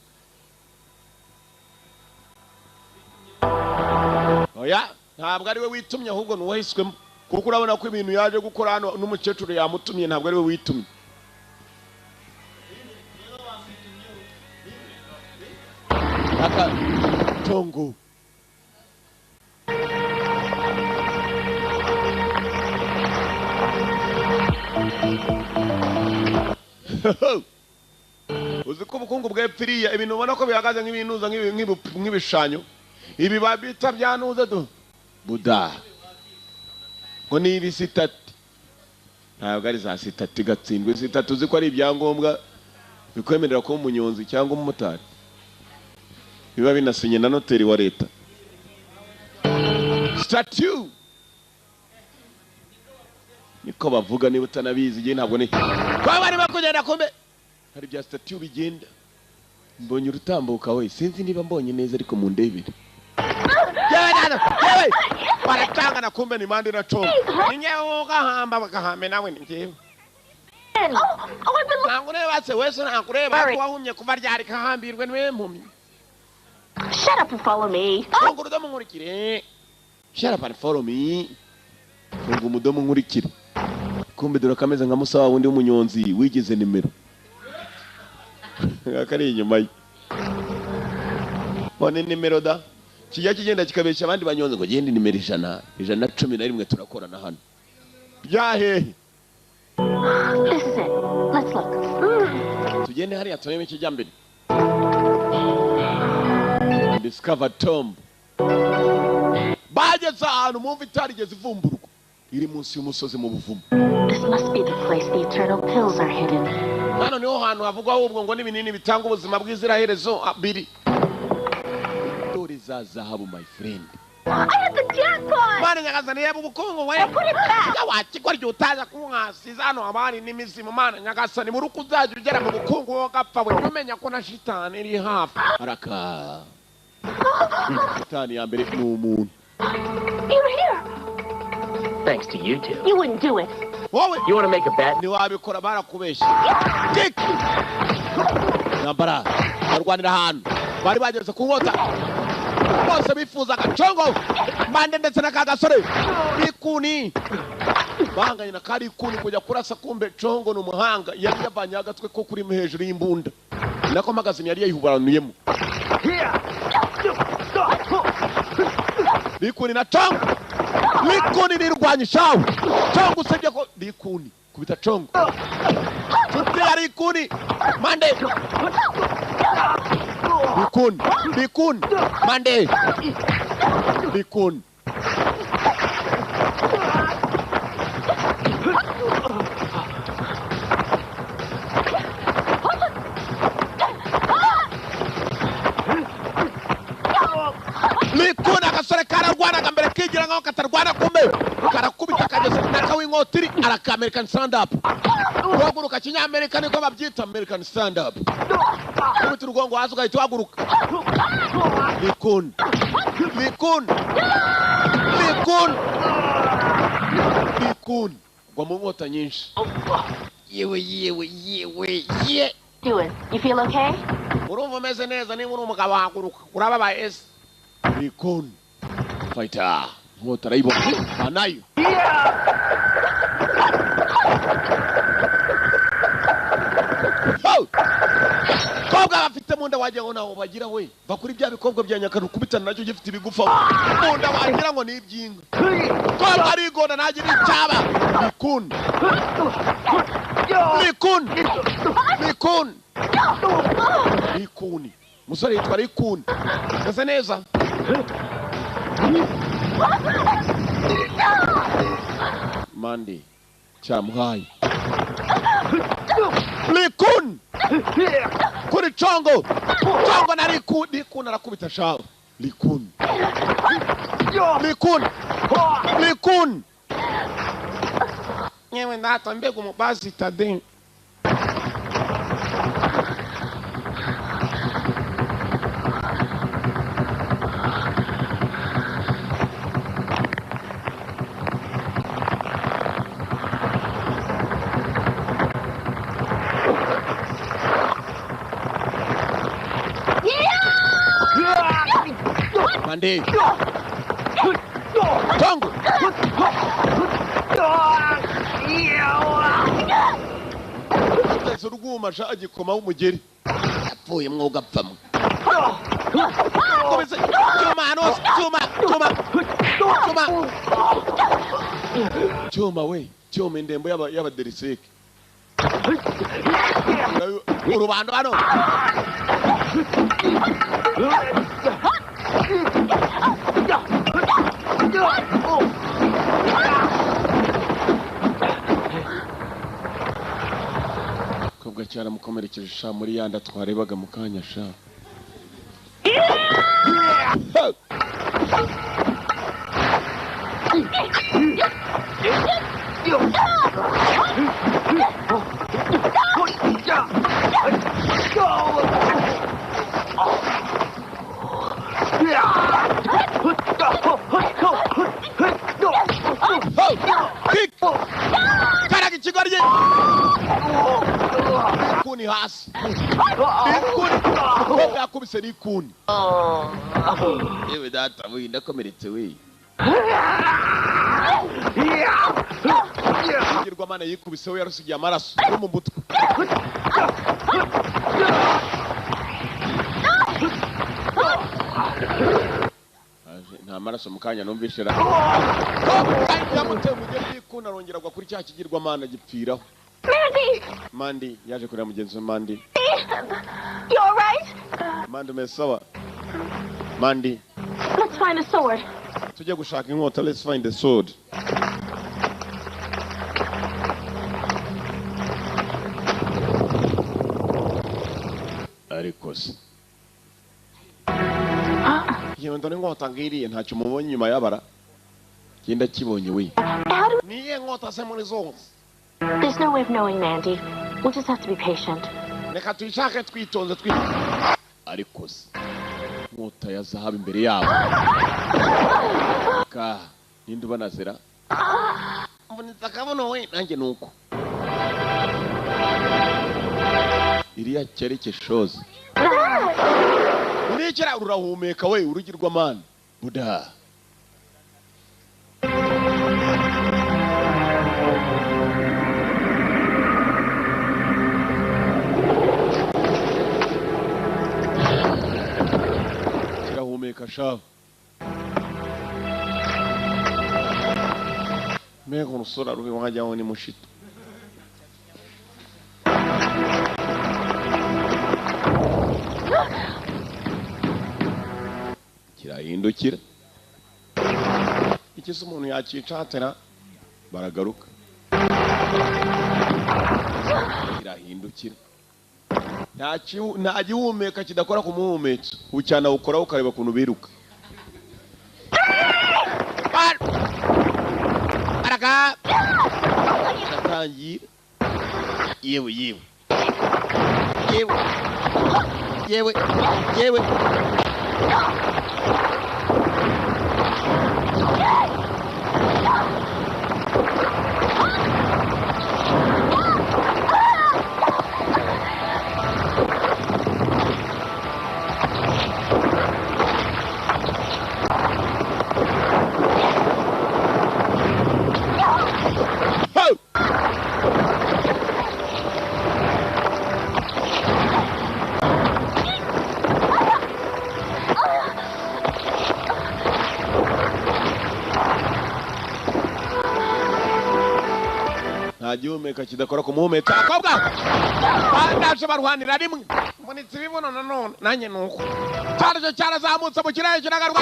Oya ntabwo ari we witumye ahubwo ni uwahiswemo, kuko urabona ko ibintu yaje gukora hano n'umukecuru yamutumye, ntabwo ari we witumye. Chongo uzi ko ubukungu bw'epfiriya ibintu ubona ko bihagaze nk'ibinuza nk'ibishushanyo, ibi babita byanuze do Buda ngo ni ibisitati, ntabwo ari za sitati gatsindwe. Sitati uzi ko ari ibyangombwa bikwemerera kuba umunyonzi cyangwa umumotari, biba binasinye na noteri wa leta. Statue niko bavuga, niba utanabizi igihe ntabwo ni kwa bari bakugenda kumbe hari bya statue bigenda. Mbonye urutambuka we, sinzi niba mbonye neza ariko mu ndebere yewe baratanga na kumbe ni mandi na Chongo ninyewe ugahamba bagahambe nawe ningewe nangureba se wese nangureba wahumye kuva ryari kahambirwe niwe mpumyi. Shut up and follow me. Funga urudomo nkurikire. Shut up and follow me. Funga umudomo nkurikire. Kumbe dore kameze nka musawa wundi w'umunyonzi wigize nimero. Akari inyuma ye. One nimero da. Kijya kigenda kikabesha abandi banyonzi ngo gende nimero 111 turakorana hano. Byahe. This is it. Let's look. Tugende hariya turebe ikijyambere. Discovered tomb. Bageze ahantu mumva itarigeze ivumburwa, iri munsi y'umusozi mu buvumo. This must be the place the eternal pills are hidden. Hano niho hantu havugwa ahubwo ngo n'ibinini bitanga ubuzima bw'iziraherezo biri. Dore za zahabu my friend. I had the jackpot! Mani nyagazani yebu bukungu we. Put it back! Ya wakikwa ryo utaza kunkasiza hano abari n'imizimu mana nyagasani muruku uzaje ugera mu bukungu wo gapfa we. Umenya ko na shitani iri hafi. Araka. Shitani ya mbere ni umuntu. You're here! Thanks to you two. You wouldn't do it. Wowe You want to make a bet? ni wabikora barakubeshya. Kick! Nambara. Barwanira hano. Bari bageze ku nkota. Bose bifuzaga Chongo. Mande ndetse na kagasore. Bikuni. Banganye na kari ikuni kujya kurasa kumbe Chongo n'umuhanga yari yavanye agatwe ko kuri hejuru y'imbunda. Nako magazine yari yayihubaranuyemo. Bikuni na Chongo. Bikuni nirwanye shawo. Chongo usebye ko Bikuni kubita Chongo. Tuti yari ikuni. Mande. Bikuni. Mande. Bikuni. Bikuni agasore kararwana gambere kigira ngaho katarwana kumbe. Karakubita kageze nakawe inkotiri araka American stand up. Waguruka kinyamerika niko babyita American stand up. Kubita urugongo hasi ugahita waguruka. Bikuni. Gwa mu nkota nyinshi. Yewe. Doing. You feel okay? Urumva umeze neza niba uri umugabo waguruka. Urababaye ese. Bikuni. Fighter. Inkota arayibona. Banayo. Kobwa bafite munda wagira ngo nawo bagira we. Bakuri bya bikobwa bya nyakara kubitana nacyo gifite ibigufa. Munda wagira ngo ni ibyinga. Kobwa ari gona nagira icyaba. Likuni. Musore yitwa Likuni. Ese neza? Mandi. Chamuhai. Likuni. Kuri chongo. Chongo na Likuni. Likuni arakubita shaho. Likuni. Nyewe ndata mbegu mubasi tadin. Mande. Tongo. Suruguma shaje koma umugeri. Yapfuye mwoga pfamwe. Komeze. Chuma we. Chuma indembo yaba deriseke. Urubando bano. Kobwa cyara mukomerekeje sha muri yanda twarebaga mukanya sha. Karagi kigorye. Likuni hasi. Likuni. Kobwa yakubise Likuni. Yewe data we ndakomeretse we. Girwa mana yikubise we yarusigiye amaraso yo mu mutwe. Nta maraso mukanya numvise ra. Yamuteye mugeri Likuni arongera gwa kuri cya kigirwa mana gipfiraho. Mandi yaje kureba mugenzi we Mandi. You all right? Mandi mesawa. Mandi. Let's find a sword. Tujye gushaka inkota. Let's find the sword. Ariko se. Yewe ndone inkota ngiriye ntacyo mubonye nyuma yabara. Genda kibonye we. Niye inkota se muri zose. There's no way of knowing, Mandy. We'll just have to be patient. Reka tuyishake twitonze ariko se. Inkota ya zahabu imbere yabo. Ka ninde banazira. Mbonitse akabono we nanjye nuko. Iriya cyereke shoze. Urikira urahumeka we urugirwa mana. Buda. Kirahumeka sha. Mego nusora ruhi wajya woni mushito. Kirahindukira. Ikisi umuntu yakicatera baragaruka. Kirahindukira. Nta gihumeka kidakora ku muhumetso. Ucyana ukora ukareba kuntu biruka. Araka. Shatangira. Yewe. nta gihumeka kidakora ku muhumeka abakobwa bandaje barwanira rimwe munitse ibibuno nanone nanjye nuko cyarje cyarazamutse mu kirere kiragarwa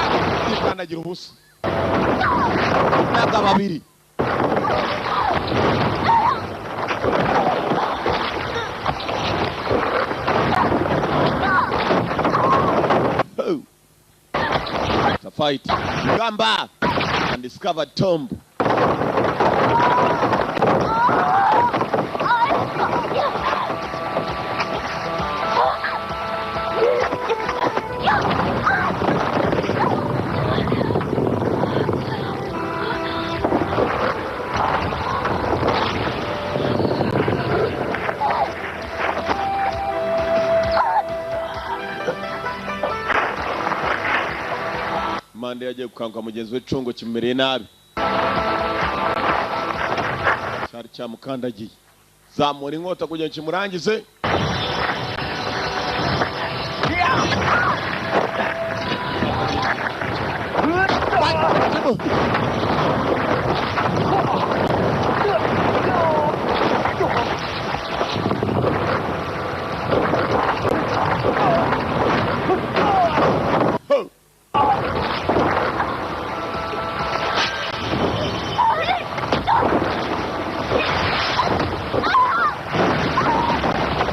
ikandagira ubusa naga babiri the fight Gamba and discovered tomb. Mande yagiye gukanguka mugenzi we Congo kimereye nabi. Cyari cyamukandagiye. Zamura inkota kugira kimurangize.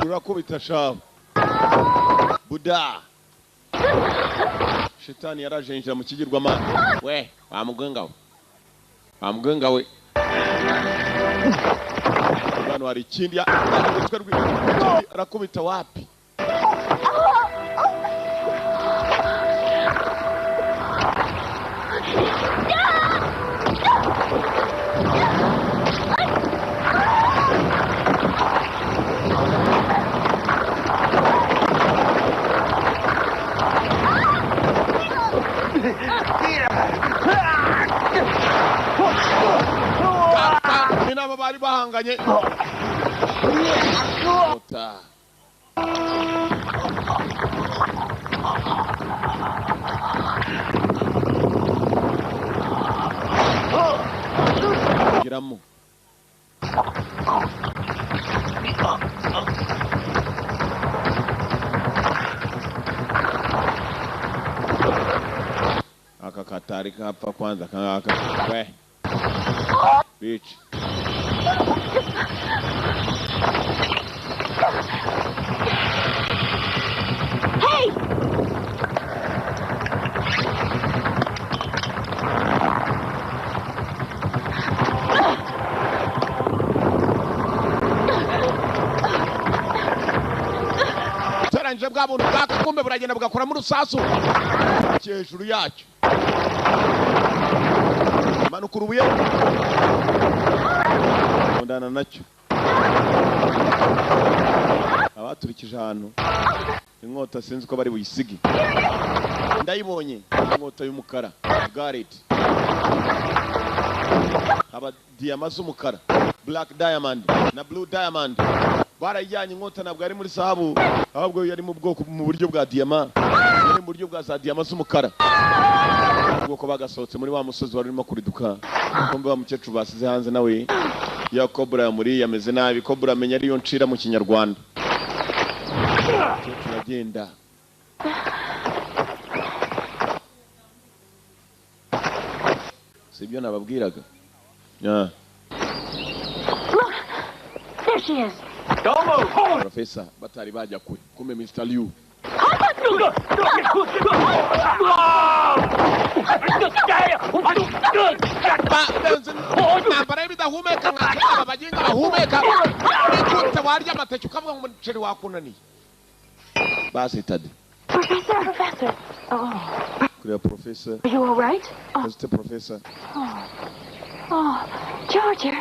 Urakubita shaho Buda Shetani yarajenjira mu kigirwamana we wamugwenga we bano hari ikindi arakubita wapi Nabo bari bahanganye Ota Giramo aka katari hapa kwanza kanga we bitch Hey! Taranje bwa buntu bwakakumbe buragenda bugakora mu rusasu hejuru yacyo manuka urubuye ndana nacyo abaturikije ahantu inkota sinzi ko bari buyisige ndayibonye inkota y'umukara Garret aba diamond z'umukara black diamond na blue diamond barayijyanye inkota ntabwo ari muri sahabu ahubwo yari mu bwoko mu buryo bwa diamond yari mu buryo bwa za diamond z'umukara ubwoko bagasohotse muri wa musozi wari urimo kuriduka kombe wa mukecuru basize hanze nawe ya Cobra muri yameze nabi Cobra amenya ariyo ncira mu kinyarwanda agenda sibyo nababwiraga Look! There she is! Don't move! Hold! Professor batari bajya kwe kume Mr. Liu nambara bidahumeka nk'aba baginga bahumeka ikute warya amateke ukavuga ngo umuceri wakunaniye basitade Professor! Oh. Kureba Professor Are you all right? Mr. Professor Oh, Georgia.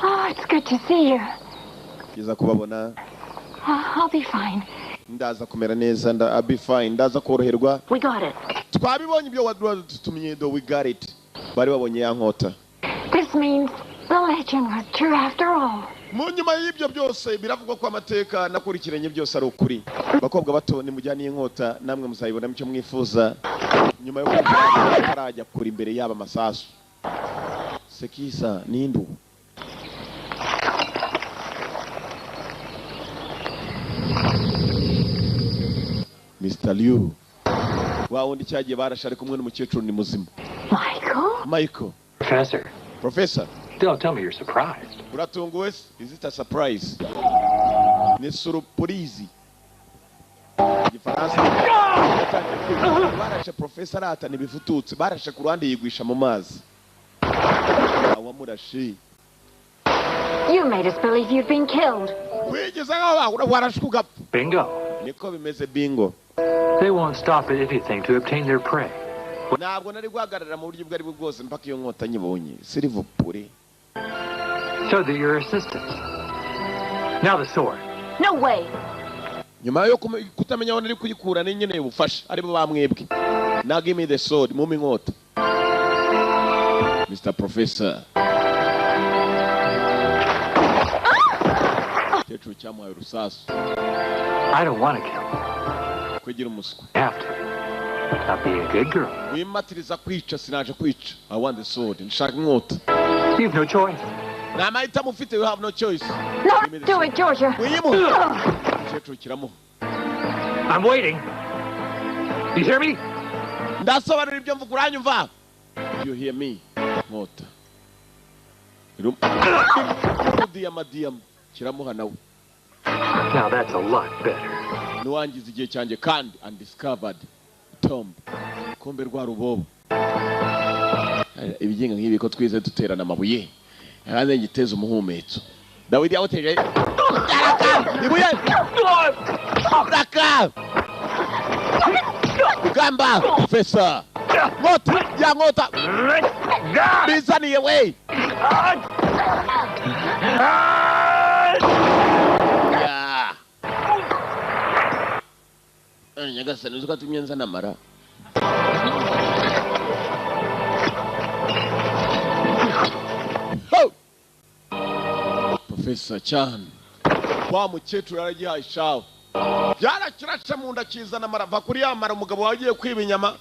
Oh, it's good to see you. kiza kubabona I'll be fine. ndaza kumera neza I'll be fine ndaza koroherwa We got it. twabibonye ibyo wadutumye do we got it bari babonye ya nkota This means the legend was true after all. mu nyuma y'ibyo byose biravugwa ko amateka nakurikiranye byose ari ukuri bakobwa bato ni mujyana inkota namwe muzayibona icyo mwifuza nyuma yo kutarajya kuri imbere yaba masasu Sekisa nindu Mr. Liu wa wundi cyagiye barashe ari kumwe n'umukecuru ni muzima. Michael. Professor. Don't tell me you're surprised. Uratunguwe? Is it a surprise? Ni surprise. Igifaransa. Barashe Professor ata nibifututse barashe ku ruhande yigwisha mu mazi. Awamurashe. You made us believe you'd been killed. Bingo. Bingo. They won't stop at anything to obtain their prey. So they're your assistants. Now the sword. No way. Now give me the sword. Moving out. Mr. Professor. I don't want to kill him. You have to. I'll be a good girl. I want the sword. You have no choice. You have no choice. No, do it, Georgia. I'm waiting. Do you hear me? You hear me? Now that's a lot better. Nuwangiza igihe cyanjye kandi undiscovered tomb kombe rwa rubobo ibigenga nk'ibi ko twize duterana amabuye kandi ngiteza umuhumetso Dawidi yawoteje ibuye raka gamba Professor ngota ya ngota bizaniye we nyagasani uzuka tumyenza namara Professor Chan wa mukecuru yaragihaye shawo yarakiraca mu nda kizana marava kuri yamara umugabo wagiye kwiba inyama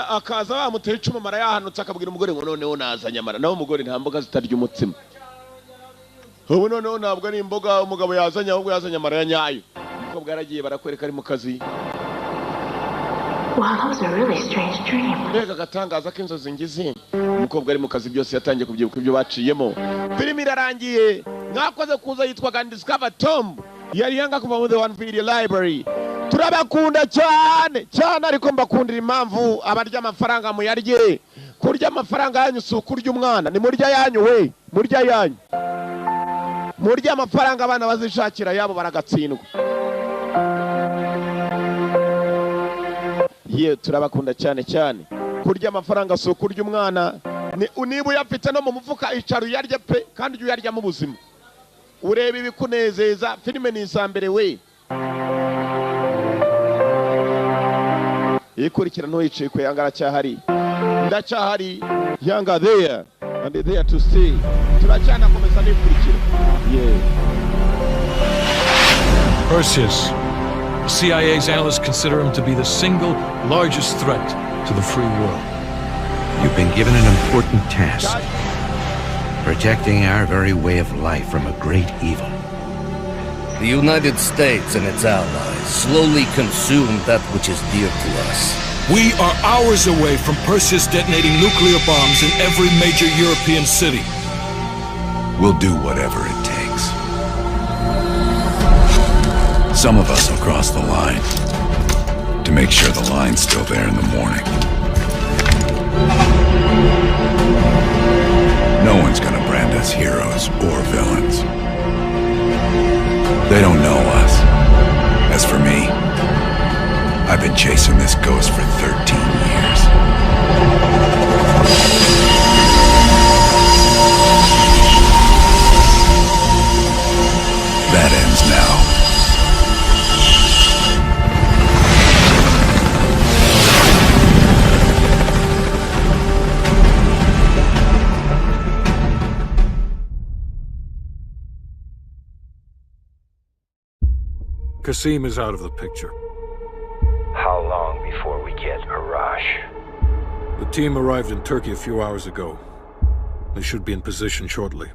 akaza bamuteye icuma mara yahanutse akabwira umugore ngo noneho nazanye amara naho umugore nta mboga zitarya umutsima ubu noneho ntabwo ari imboga umugabo yazanye ahubwo yazanye amara ya nyayo umukobwa yaragiye barakwereka ari mu kazi. Wow, that was a really strange dream. Mbega gatangaza k'inzozi ngize umukobwa ari mu kazi byose yatangiye kubyibuka ibyo baciyemo. Filimi irarangiye mwakoze kuza yitwa Undiscovered Tomb yari yanga kuva mu The One Video Library. Turabakunda cyane cyane ariko mbakundira impamvu abarya amafaranga mu yarye kurya amafaranga yanyu si ukurya umwana ni murya yanyu we murya yanyu murya amafaranga abana bazishakira yabo baragatsindwa. Ye turabakunda cyane cyane kurya amafaranga so kurya umwana niba uyafite no mu mufuka icaru yarya pe kandi ujye uyarya mu buzima urebe ibikunezeza filime ni isambere we ikurikira no yicaye ko yanga aracyahari ndacyahari yanga there and there to stay turacyana komeza n'ikurikira Perseus. The CIA's analysts consider him to be the single largest threat to the free world. You've been given an important task. Protecting our very way of life from a great evil. The United States and its allies slowly consume that which is dear to us. We are hours away from Perseus detonating nuclear bombs in every major European city. We'll do whatever it takes. Some of us will cross the line to make sure the line's still there in the morning. No one's gonna brand us heroes or villains. They don't know us. As for me, I've been chasing this ghost for 13 years. That ends now. Kasim is out of the picture. How long before we get Arash? The team arrived in Turkey a few hours ago. They should be in position shortly.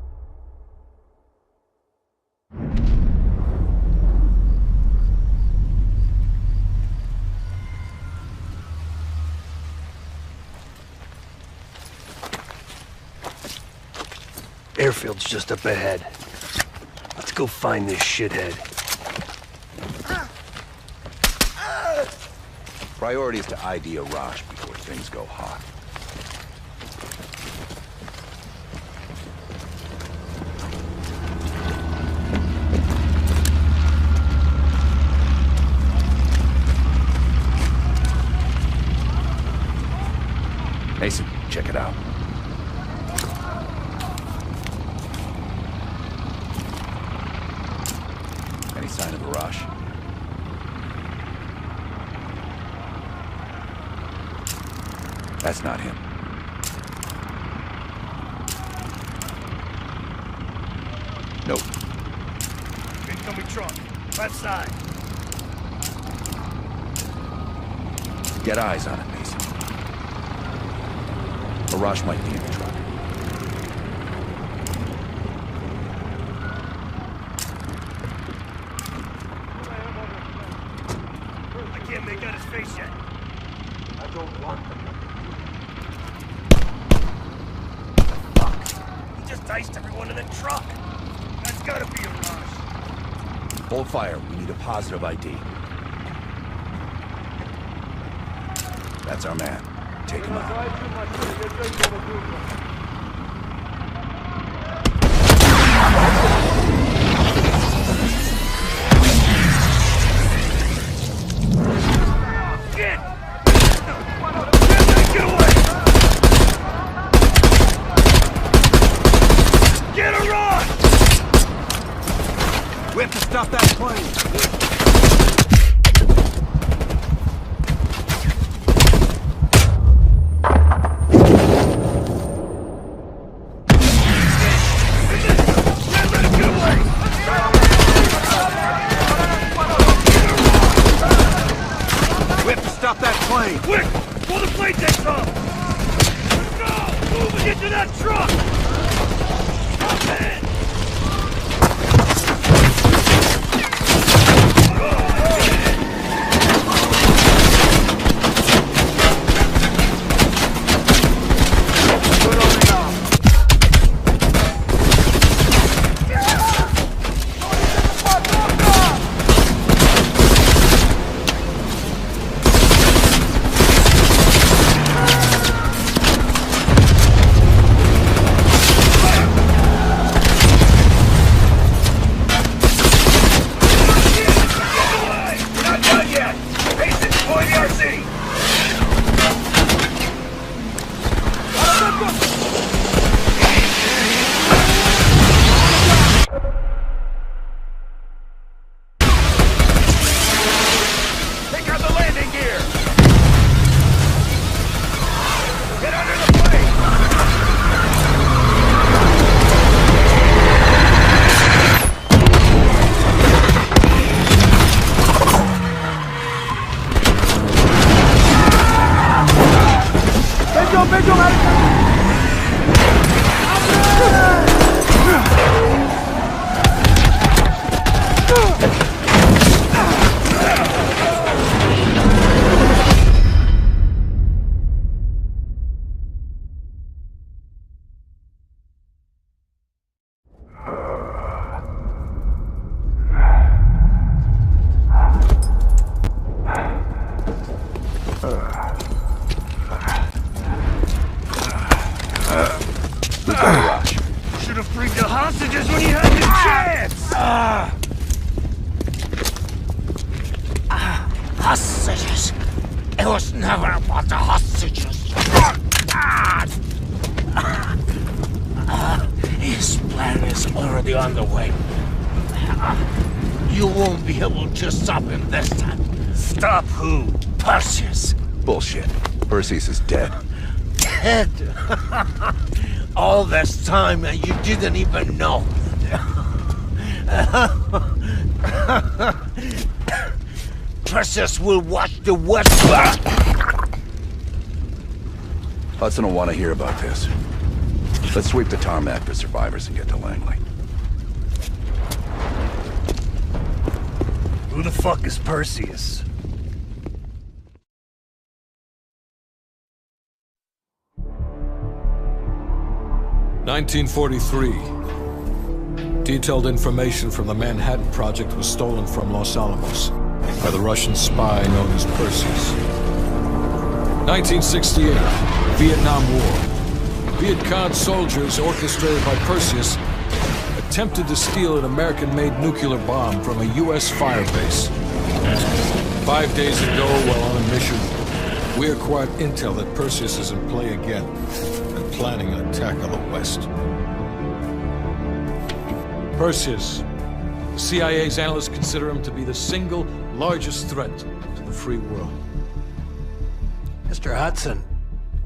airfield's just up ahead. Let's go find this shithead. Priority is to ID Arash before things go hot. Mason, check it out. Any sign of Arash? That's not him. Nope. Incoming truck. Left side. Get eyes on it, Mason. Arash might be in the truck. I can't make out his face yet. I don't want them. Fuck. He just diced everyone in the truck. That's gotta be Arash. Hold fire. We need a positive ID. That's our man. Take him out. Get! Get away! Get her on! We have to stop that plane. Quick! Before the plane takes off! Let's go! Move and get to that truck! Stop it! Should have freed the hostages when you had the chance! Hostages? It was never about the hostages. His plan is already on the way. You won't be able to stop him this time. Stop who? Perseus. Bullshit. Perseus is dead. Dead? All this time and you didn't even know. Perseus will watch the West. Hudson will want to hear about this. Let's sweep the tarmac for survivors and get to Langley. Who the fuck is Perseus? "1943. Detailed information from the Manhattan Project was stolen from Los Alamos by the Russian spy known as Perseus. 1968, Vietnam War. Viet Cong soldiers, orchestrated by Perseus, attempted to steal an American-made nuclear bomb from a U.S. firebase. 5 days ago, while on a mission, we acquired intel that Perseus is in play again and planning an attack on the West. Perseus. The CIA's analysts consider him to be the single largest threat to the free world. Mr. Hudson,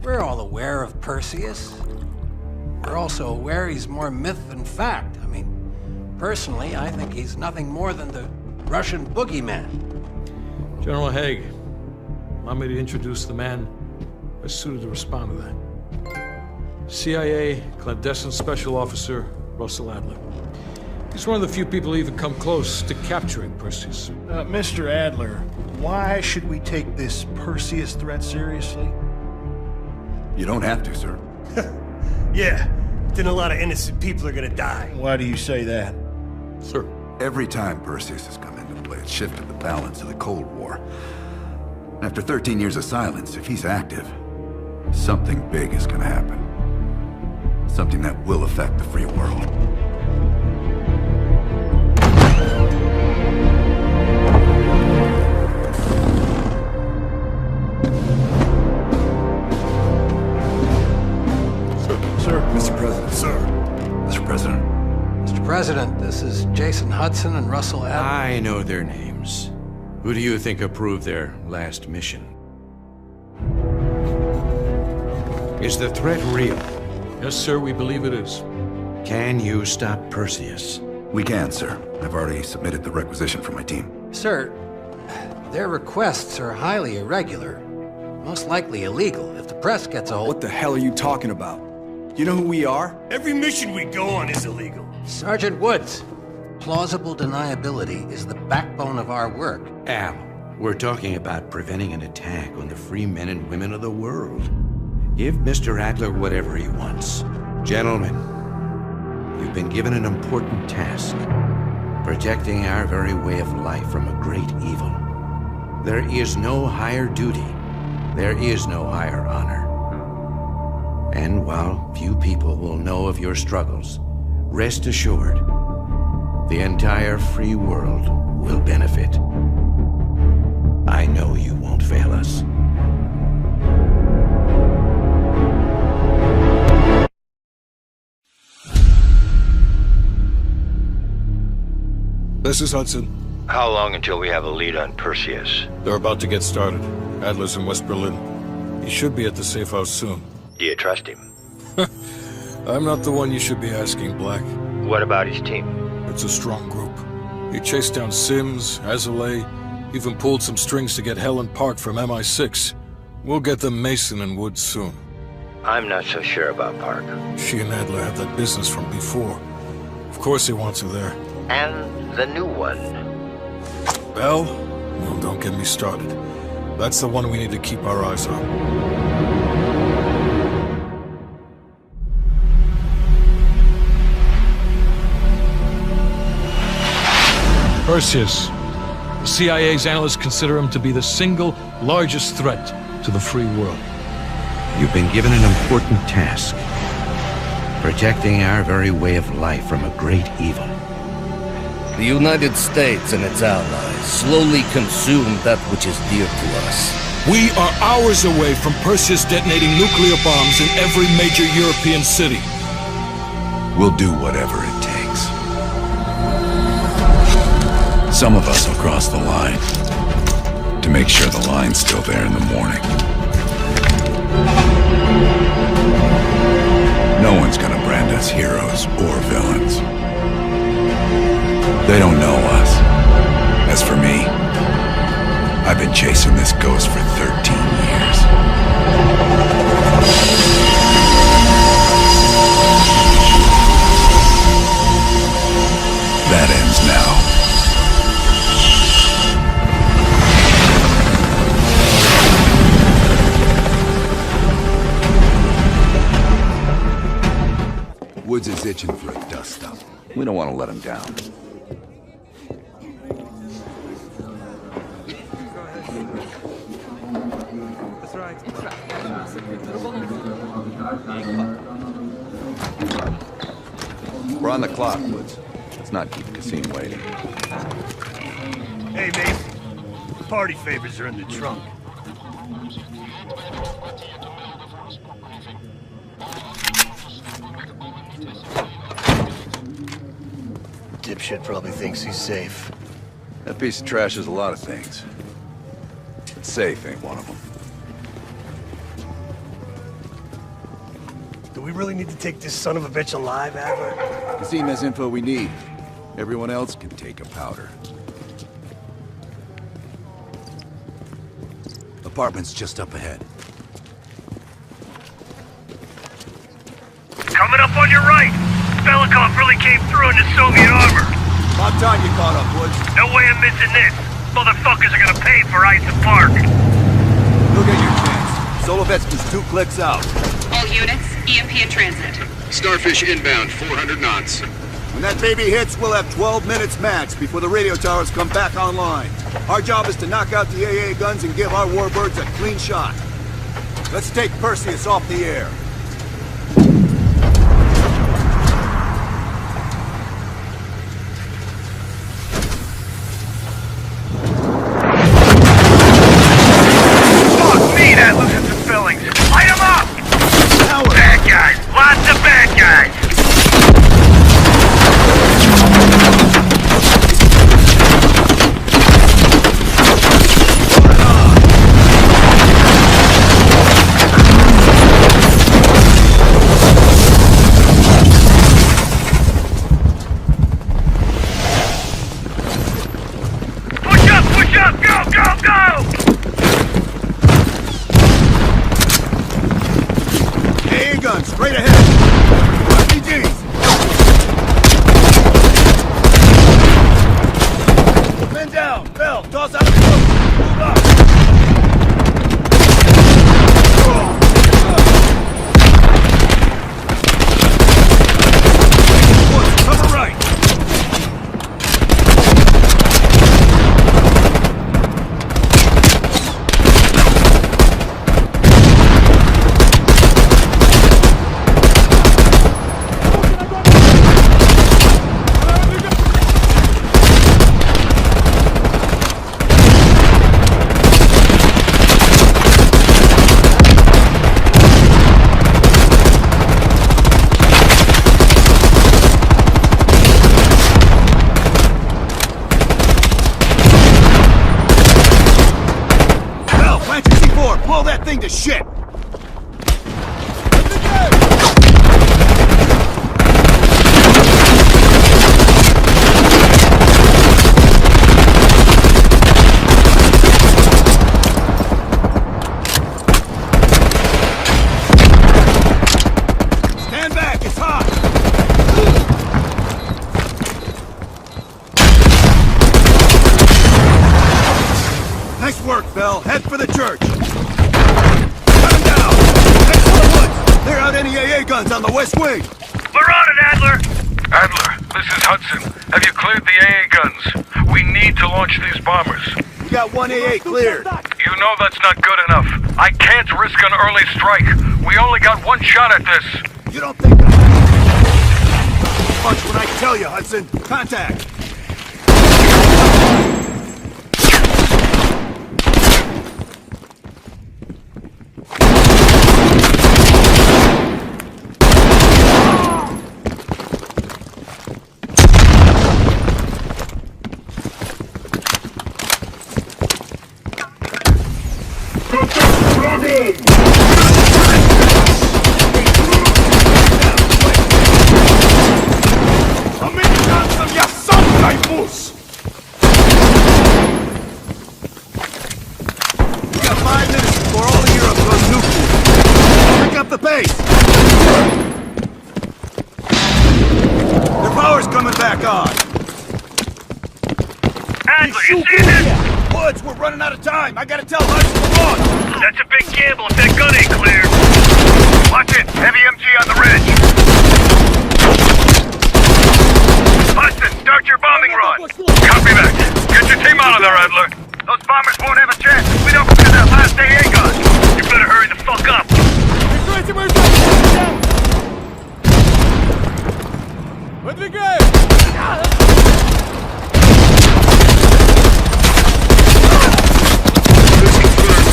we're all aware of Perseus. We're also aware he's more myth than fact. I mean, personally, I think he's nothing more than the Russian boogeyman. General Haig, allow me to introduce the man best suited to respond to that. CIA clandestine special officer Russell Adler. He's one of the few people who even come close to capturing Perseus. Mr. Adler, why should we take this Perseus threat seriously? You don't have to, sir. Yeah, then a lot of innocent people are gonna die. Why do you say that? Sir. Every time Perseus has come into play, it's shifted the balance of the Cold War. After 13 years of silence, if he's active, something big is gonna happen. Something that will affect the free world. Mr. President. Sir. Mr. President. Mr. President, this is Jason Hudson and Russell Adler. I know their names. Who do you think approved their last mission? Is the threat real? Yes, sir, we believe it is. Can you stop Perseus? We can, sir. I've already submitted the requisition for my team. Sir, their requests are highly irregular. Most likely illegal if the press gets a hold. What the hell are you talking about? You know who we are? Every mission we go on is illegal. Sergeant Woods, plausible deniability is the backbone of our work. Al, we're talking about preventing an attack on the free men and women of the world. Give Mr. Adler whatever he wants. Gentlemen, you've been given an important task. Protecting our very way of life from a great evil. There is no higher duty. There is no higher honor. And while few people will know of your struggles, rest assured, the entire free world will benefit. I know you won't fail us. This is Hudson. How long until we have a lead on Perseus? They're about to get started. Adler's in West Berlin. He should be at the safe house soon. Do you trust him? I'm not the one you should be asking, Black. What about his team? It's a strong group. He chased down Sims, Azalea, even pulled some strings to get Helen Park from MI6. We'll get them Mason and Woods soon. I'm not so sure about Park. She and Adler have that business from before. Of course he wants her there. And the new one. Bell? No, don't get me started. That's the one we need to keep our eyes on. Perseus. The CIA's analysts consider him to be the single largest threat to the free world. You've been given an important task. Protecting our very way of life from a great evil. The United States and its allies slowly consume that which is dear to us. We are hours away from Perseus detonating nuclear bombs in every major European city. We'll do whatever it takes. Some of us will cross the line to make sure the line's still there in the morning. No one's gonna brand us heroes or villains. They don't know us. As for me, I've been chasing this ghost for 13 years. That ends now. Woods is itching for a dust-up. We don't want to let him down. That's right. We're on the clock, Woods. Let's not keep Kasim waiting. Hey, Mace. The party favors are in the trunk. Dipshit probably thinks he's safe. That piece of trash is a lot of things. But safe ain't one of them. Do we really need to take this son of a bitch alive, Adler? Kasim has info we need. Everyone else can take a powder. Apartment's just up ahead. Coming up on your right! Belikov really came through in the Soviet armor. About time you caught up, Woods. No way I'm missing this. Motherfuckers are gonna pay for Isa Park. You'll get your chance. Solovetsky's 2 clicks out. All units, EMP in transit. Starfish inbound, 400 knots. When that baby hits, we'll have 12 minutes max before the radio towers come back online. Our job is to knock out the AA guns and give our warbirds a clean shot. Let's take Perseus off the air. Fuck me, Atlas and some fillings. Light them up! Bad guys. Lots of bad guys. Push up, go, go, go! AA guns, straight ahead. RPGs. Men down. Bell, toss out the boat. Move up. Woods, cover right. Blow that thing to shit! Stand back, it's hot! Nice work, Bell. Head for the church. Clear out any AA guns on the west wing! We're on it, Adler! Adler, this is Hudson. Have you cleared the AA guns? We need to launch these bombers. We got 1 AA cleared. You know that's not good enough. I can't risk an early strike. We only got 1 shot at this. You don't think I'm... Punch when I tell you, Hudson. Contact! I gotta tell Hudson to launch! That's a big gamble if that gun ain't clear. Watch it! Heavy MG on the ridge! start your bombing run. Copy that. Get your team out of there, Adler. Those bombers won't have a chance if we don't get that last AA gun. You better hurry the fuck up.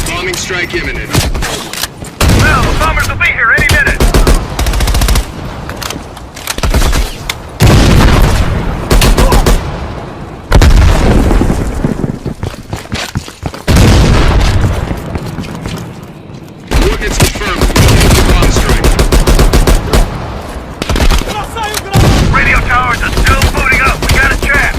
Bombing strike imminent. Well, the bombers will be here any minute. Coordinates confirmed. Bomb strike. Radio towers are still booting up. We got a chance.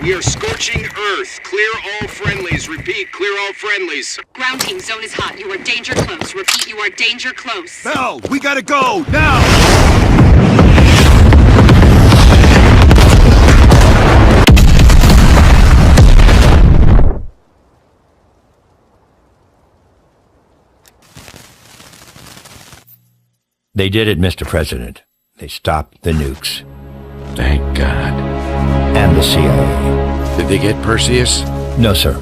We are scorching Earth. Clear all friendlies. Repeat, clear all friendlies. Ground team, zone is hot. You are danger close. Repeat, you are danger close. Bell, we gotta go, now! They did it, Mr. President. They stopped the nukes. Thank God. And the CIA. Did they get Perseus? No, sir.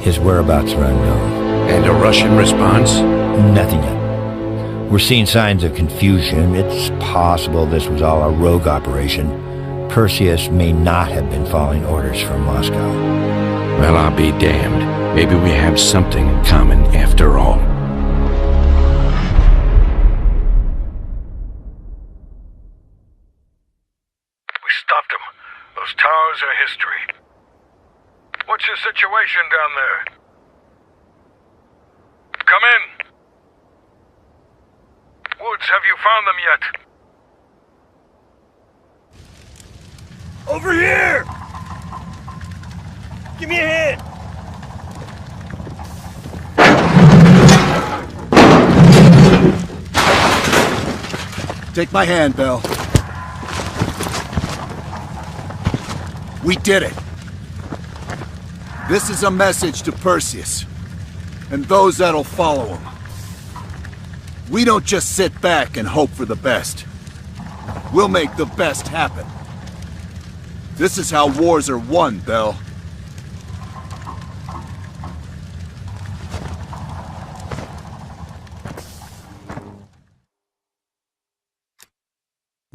His whereabouts are unknown. And a Russian response? Nothing yet. We're seeing signs of confusion. It's possible this was all a rogue operation. Perseus may not have been following orders from Moscow. Well, I'll be damned. Maybe we have something in common after all. Stopped him. Those towers are history. What's your situation down there? Come in. Woods, have you found them yet? Over here! Give me a hand! Take my hand, Bell. We did it. This is a message to Perseus, and those that'll follow him. We don't just sit back and hope for the best. We'll make the best happen. This is how wars are won, Bell.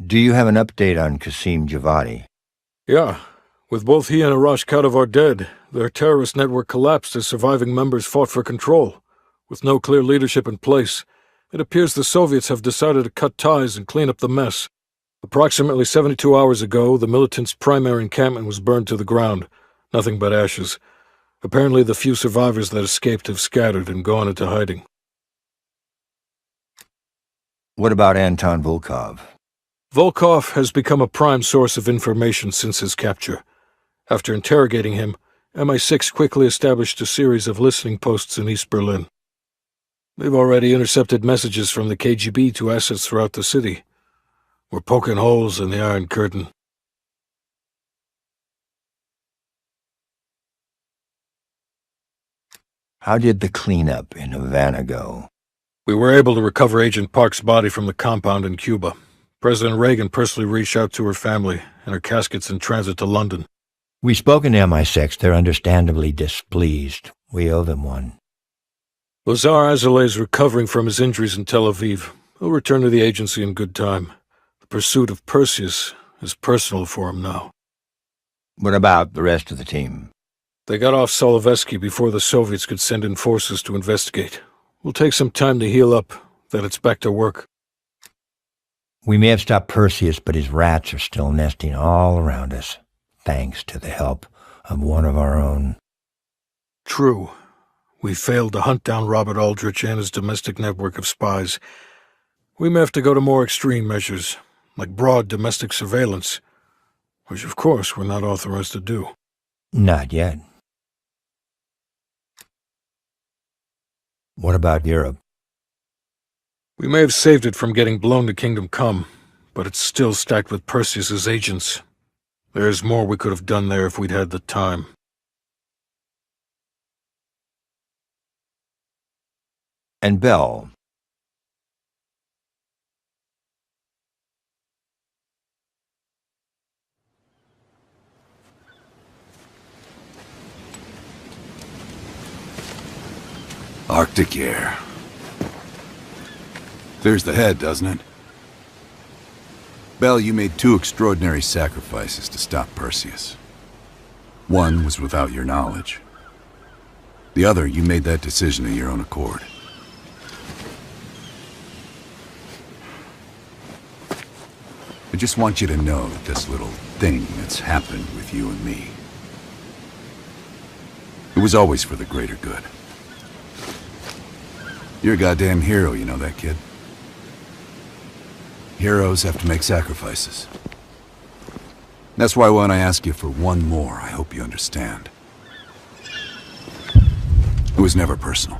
Do you have an update on Qasim Javadi? Yeah. With both he and Arash Kadivar dead, their terrorist network collapsed as surviving members fought for control. With no clear leadership in place, it appears the Soviets have decided to cut ties and clean up the mess. Approximately 72 hours ago, the militants' primary encampment was burned to the ground, nothing but ashes. Apparently the few survivors that escaped have scattered and gone into hiding. What about Anton Volkov? Volkov has become a prime source of information since his capture. After interrogating him, MI6 quickly established a series of listening posts in East Berlin. They've already intercepted messages from the KGB to assets throughout the city. We're poking holes in the Iron Curtain. How did the cleanup in Havana go? We were able to recover Agent Park's body from the compound in Cuba. President Reagan personally reached out to her family, and her casket's in transit to London. We've spoken to MI6. They're understandably displeased. We owe them one. Lazar Azaleh is recovering from his injuries in Tel Aviv. He'll return to the agency in good time. The pursuit of Perseus is personal for him now. What about the rest of the team? They got off Solovetsky before the Soviets could send in forces to investigate. We'll take some time to heal up, then it's back to work. We may have stopped Perseus, but his rats are still nesting all around us, thanks to the help of one of our own. True. We failed to hunt down Robert Aldrich and his domestic network of spies. We may have to go to more extreme measures, like broad domestic surveillance, which of course we're not authorized to do. Not yet. What about Europe? We may have saved it from getting blown to Kingdom Come, but it's still stacked with Perseus's agents. There's more we could have done there if we'd had the time. And Bell? Arctic air. Clears the head, doesn't it? Bell, you made two extraordinary sacrifices to stop Perseus. One was without your knowledge. The other, you made that decision of your own accord. I just want you to know that this little thing that's happened with you and me, it was always for the greater good. You're a goddamn hero, you know that, kid? Heroes have to make sacrifices. That's why when I ask you for one more, I hope you understand. It was never personal.